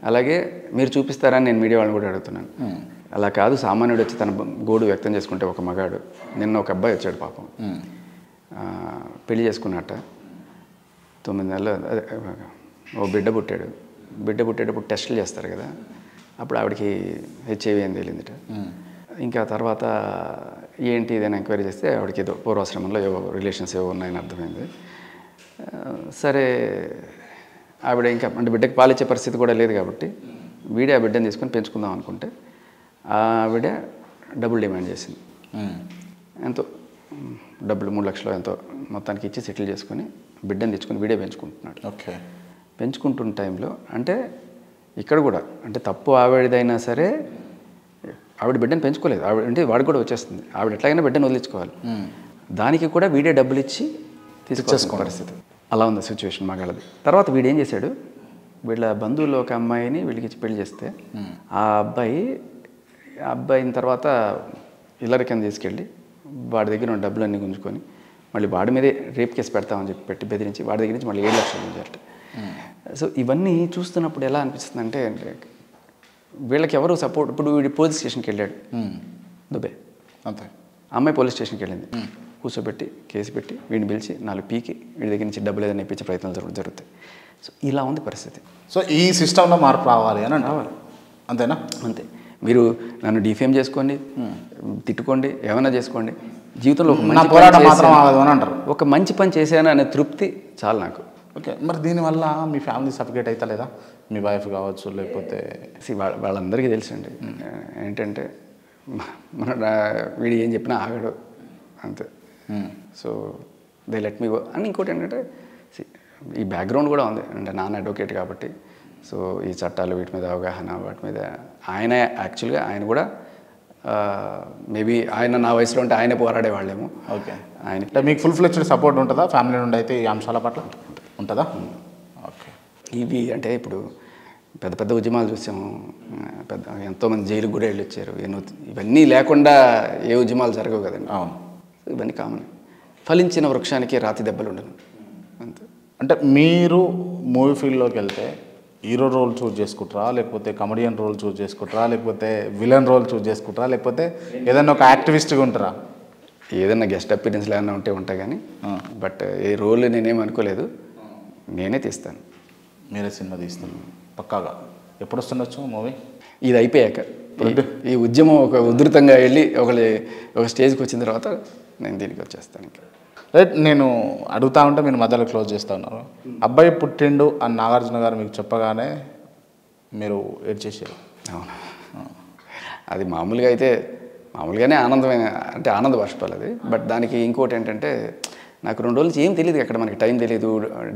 అలాగే మీరు చూపిస్తారని నేను మీడియా వాళ్ళని కూడా అడుగుతున్నాను. అలా కాదు, సామాన్యుడు వచ్చి తన గోడు వ్యక్తం చేసుకుంటే ఒక మగాడు. నిన్న ఒక అబ్బాయి వచ్చాడు పాపం, పెళ్లి చేసుకున్నట్ట, 9 నెలలు అదే ఓ బిడ్డ పుట్టాడు. బిడ్డ పుట్టేటప్పుడు టెస్టులు చేస్తారు కదా, అప్పుడు ఆవిడకి హెచ్ఐవి అని తేలిందిట. ఇంకా తర్వాత ఏంటి ఇదేనా ఎంక్వైరీ చేస్తే ఆవిడకి ఏదో పూర్వాశ్రమంలో ఏవో రిలేషన్స్ ఏవో ఉన్నాయని అర్థమైంది. సరే, ఆవిడ ఇంకా అంటే బిడ్డకి పాలిచ్చే పరిస్థితి కూడా లేదు కాబట్టి వీడే ఆ బిడ్డను తీసుకొని పెంచుకుందాం అనుకుంటే ఆవిడ డబ్బులు డిమాండ్ చేసింది. ఎంతో డబ్బులు 3 లక్షలు ఎంతో మొత్తానికి ఇచ్చి సెటిల్ చేసుకొని బిడ్డను తెచ్చుకొని వీడే పెంచుకుంటున్నాడు. ఓకే. పెంచుకుంటున్న టైంలో అంటే ఇక్కడ కూడా అంటే తప్పు ఆవిడదైనా సరే ఆవిడ బిడ్డను పెంచుకోలేదు, ఆవిడ అంటే వాడికి కూడా వచ్చేస్తుంది, ఆవిడ ఎట్లాగైనా బిడ్డను వదిలించుకోవాలి, దానికి కూడా వీడే డబ్బులు ఇచ్చి తీసుకొచ్చేసుకో పరిస్థితి. అలా ఉంది సిచ్యువేషన్ మగాళ్ళది. తర్వాత వీడు ఏం చేశాడు, వీళ్ళ బంధువులు ఒక అమ్మాయిని వీళ్ళకి ఇచ్చి పెళ్లి చేస్తే ఆ అబ్బాయిని తర్వాత ఇల్లరి కింద తీసుకెళ్ళి వాడి దగ్గర ఉన్న డబ్బులన్నీ గుంజుకొని మళ్ళీ వాడి మీదే రేప్ కేసు పెడతామని చెప్పి పెట్టి బెదిరించి వాడి దగ్గర నుంచి మళ్ళీ 7 లక్షలు గుంజారట. సో ఇవన్నీ చూస్తున్నప్పుడు ఎలా అనిపిస్తుంది అంటే వీళ్ళకి ఎవరు సపోర్ట్. ఇప్పుడు వీడి పోలీస్ స్టేషన్కి వెళ్ళాడు దుబాయ్, అంతే అమ్మాయి పోలీస్ స్టేషన్కి వెళ్ళింది, కూర్చోబెట్టి కేసు పెట్టి వీడిని పిలిచి 4 పీకి వీడి దగ్గర నుంచి డబ్బులు ఏదైనా ఇప్పించే ప్రయత్నాలు జరుగుతాయి. సో ఇలా ఉంది పరిస్థితి. సో ఈ సిస్టంలో మార్పు రావాలి అని రావాలి, అంతేనా? అంతే. మీరు నన్ను డిఫేమ్ చేసుకోండి, తిట్టుకోండి, ఏమైనా చేసుకోండి, జీవితంలో ఒక మంచి పని చేశాను అనే తృప్తి చాలు నాకు. ఓకే, మరి దీనివల్ల మీ ఫ్యామిలీ సఫికేట్ అవుతా లేదా? మీ వైఫ్ కావచ్చు లేకపోతే వాళ్ళందరికీ తెలుసండి ఏంటంటే వీడు ఏం చెప్పినా ఆగాడు అంతే. So they let me go. And ఇంకోటి ఏంటంటే ఈ బ్యాక్గ్రౌండ్ కూడా ఉంది అంటే నాన్న అడ్వకేట్ కాబట్టి, సో ఈ చట్టాలు వీటి మీద అవగాహన వాటి మీద ఆయన యాక్చువల్గా ఆయన కూడా మేబీ ఆయన నా వయసులో ఉంటే ఆయనే పోరాడేవాళ్ళేమో. ఓకే, ఆయన అంటే మీకు ఫుల్ ఫ్లెడ్జ్డ్ సపోర్ట్ ఉంటుందా ఫ్యామిలీ నుండి అయితే ఈ అంశాల పట్ల ఉంటుందా? ఓకే. ఇవి అంటే ఇప్పుడు పెద్ద పెద్ద ఉద్యమాలు చూసాము, ఎంతోమంది జైలుకు కూడా వెళ్ళి వచ్చారు, ఇవన్నీ లేకుండా ఏ ఉద్యమాలు జరగవు కదండి. అవును, ఇవన్నీ కామన్. ఫలించిన వృక్షానికి రాతి దెబ్బలు ఉండను అంతే. అంటే మీరు మూవీ ఫీల్డ్లోకి వెళ్తే హీరో రోల్ చూజ్ చేసుకుంటారా, లేకపోతే కమెడియన్ రోల్ చూజ్ చేసుకుంటారా, లేకపోతే విలన్ రోల్ చూజ్ చేసుకుంటారా, లేకపోతే ఏదైనా ఒక యాక్టివిస్ట్గా ఉంటారా? ఏదైనా గెస్ట్ అపీరెన్స్లు ఏమైనా ఉంటాయి కానీ బట్ ఏ రోల్ నేనేం అనుకోలేదు, నేనే తీస్తాను. మీరే సినిమా తీస్తాను పక్కాగా. ఎప్పుడు వస్తుండొచ్చు మూవీ? ఇది అయిపోయాక, ఈ ఉద్యమం ఒక ఉధృతంగా వెళ్ళి ఒక స్టేజ్కి వచ్చిన తర్వాత నేను దీనికి వచ్చేస్తాను. ఇంకా రైట్, నేను అడుగుతా ఉంటే మీరు మధ్యలో క్లోజ్ చేస్తూ ఉన్నారు. అబ్బాయి పుట్టిండు అని నాగార్జున గారు మీకు చెప్పగానే మీరు ఏడ్చేసారు. అవును, అది మామూలుగానే ఆనందమైన అంటే ఆనంద బాష్పాలు అది. బట్ దానికి ఇంకోటి ఏంటంటే నాకు 2 రోజులు ఏం తెలియదు, అక్కడ మనకి టైం తెలియదు.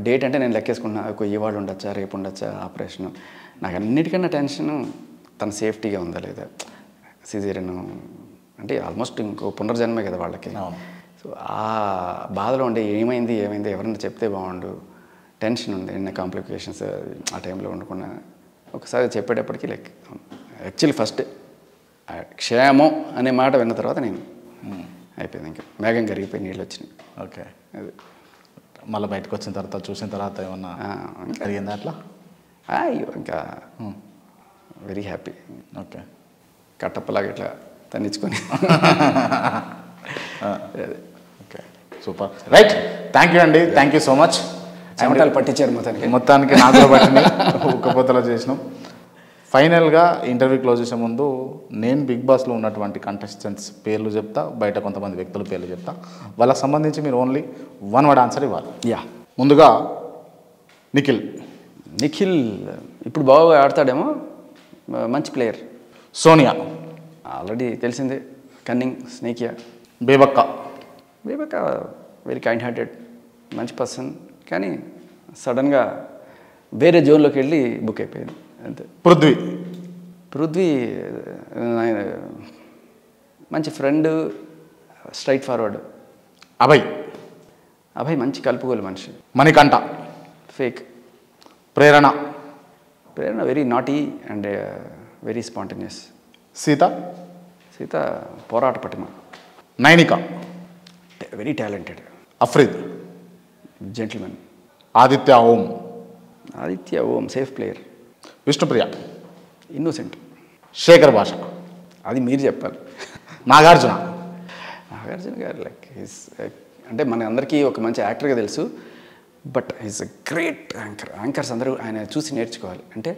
డేట్ అంటే నేను లెక్కేసుకున్నాను, ఇవాళ ఉండొచ్చా రేపు ఉండొచ్చా ఆపరేషను. నాకు అన్నిటికన్నా టెన్షన్ తన సేఫ్టీగా ఉందా లేదా. సిజేరియన్ అంటే ఆల్మోస్ట్ ఇంకో పునర్జన్మే కదా వాళ్ళకి. సో ఆ బాధలో ఉండే ఏమైంది ఎవరైనా చెప్తే బాగుండు, టెన్షన్ ఉంది, ఎన్న కాంప్లికేషన్స్ ఆ టైంలో ఉండకుండా. ఒకసారి చెప్పేటప్పటికి లైక్ యాక్చువల్లీ ఫస్ట్ క్షేమం అనే మాట విన్న తర్వాత నేను అయిపోయింది, ఇంకా మేఘం కరిగిపోయి నీళ్ళు వచ్చినాయి. ఓకే, అది మళ్ళీ బయటకు వచ్చిన తర్వాత చూసిన తర్వాత ఏమన్నా జరిగిందా అట్లా? అయ్యో ఇంకా వెరీ హ్యాపీ. ఓకే, కట్టప్పలాగా ఇట్లా తన్నించుకొని. Okay, super. Right, thank you అండి, థ్యాంక్ యూ సో మచ్. చెమటలు పట్టించారు మొత్తానికి నాకు పట్టింది, ఉక్కపోతలో చేసినాం. ఫైనల్గా ఇంటర్వ్యూ క్లోజ్ చేసే ముందు నేను బిగ్ బాస్లో ఉన్నటువంటి కంటెస్టెంట్స్ పేర్లు చెప్తా, బయట కొంతమంది వ్యక్తుల పేర్లు చెప్తా, వాళ్ళకి సంబంధించి మీరు ఓన్లీ 1 వర్డ్ ఆన్సర్ ఇవ్వాలి. ముందుగా నిఖిల్ ఇప్పుడు బాగా ఆడతాడేమో, మంచి ప్లేయర్. సోనియా ఆల్రెడీ తెలిసిందే, కన్నింగ్ స్నేకియా. బేబక్క వెరీ కైండ్ హార్టెడ్, మంచి పర్సన్, కానీ సడన్గా వేరే జోన్లోకి వెళ్ళి బుక్ అయిపోయింది అంతే. పృథ్వీ మంచి ఫ్రెండ్, స్ట్రైట్ ఫార్వర్డ్. అభయ్ మంచి కలుపుగోలు మనిషి. Manikanta fake. Prerana very naughty and very spontaneous. Seetha పోరాట పటిమ. Nainika very talented. Afreed gentlemen. Aditya Om safe player. Vishnupriya innocent. Shekhar Basha. అది మీరు చెప్పాలి. నాగార్జున గారు లైక్ అంటే మన అందరికీ ఒక మంచి యాక్టర్గా తెలుసు, but is a great anchors అందరూ ఆయన చూసి నేర్చుకోవాలి. అంటే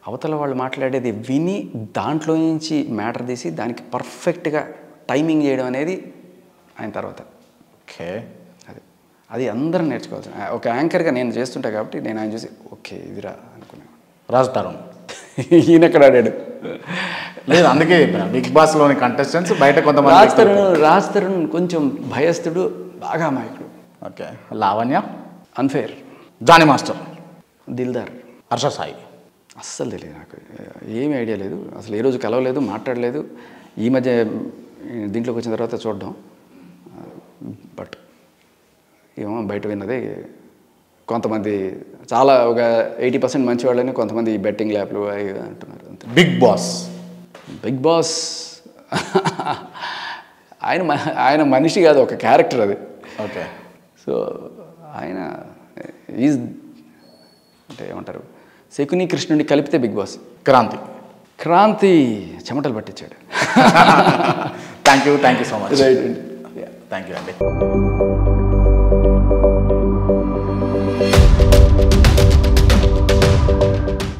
అవతల వాళ్ళు మాట్లాడేది విని దాంట్లో నుంచి మ్యాటర్ తీసి దానికి పర్ఫెక్ట్గా టైమింగ్ చేయడం అనేది ఆయన తర్వాత. ఓకే, అది అందరం నేర్చుకోవచ్చు. ఒక యాంకర్గా నేను చేస్తుంటా కాబట్టి నేను ఆయన చూసి ఓకే ఇదిరా అనుకున్నాను. రాజ్ తరుణ్. ఈయన ఎక్కడ ఆడాడు లేదు, అందుకే బిగ్ బాస్లోని కంటెస్టెంట్స్ బయట కొంతమంది. రాజ్ తరుణ్ కొంచెం భయస్థుడు, బాగా అమాయకుడు. Okay. Lavanya unfair. Johnny master. Dildar. Harsha Sai. అస్సలు తెలియదు నాకు, ఏమీ ఐడియా లేదు అసలు, ఏ రోజు కలవలేదు, మాట్లాడలేదు. ఈ మధ్య దీంట్లోకి వచ్చిన తర్వాత చూడడం. బట్ ఏమో బయట విన్నది కొంతమంది చాలా ఒక 80% మంచి వాళ్ళని, కొంతమంది బెట్టింగ్ ల్యాప్లు అవి అంటున్నారు అంతే. Big boss. బిగ్ బాస్ ఆయన మనిషి కాదు, ఒక క్యారెక్టర్ అది. ఓకే. సో ఆయన ఈజ్ అంటే ఏమంటారు, శకుని కృష్ణుడిని కలిపితే బిగ్ బాస్. క్రాంతి చెమటలు పట్టించాడు. Thank you so much. Right అండి. థ్యాంక్ యూ అండి.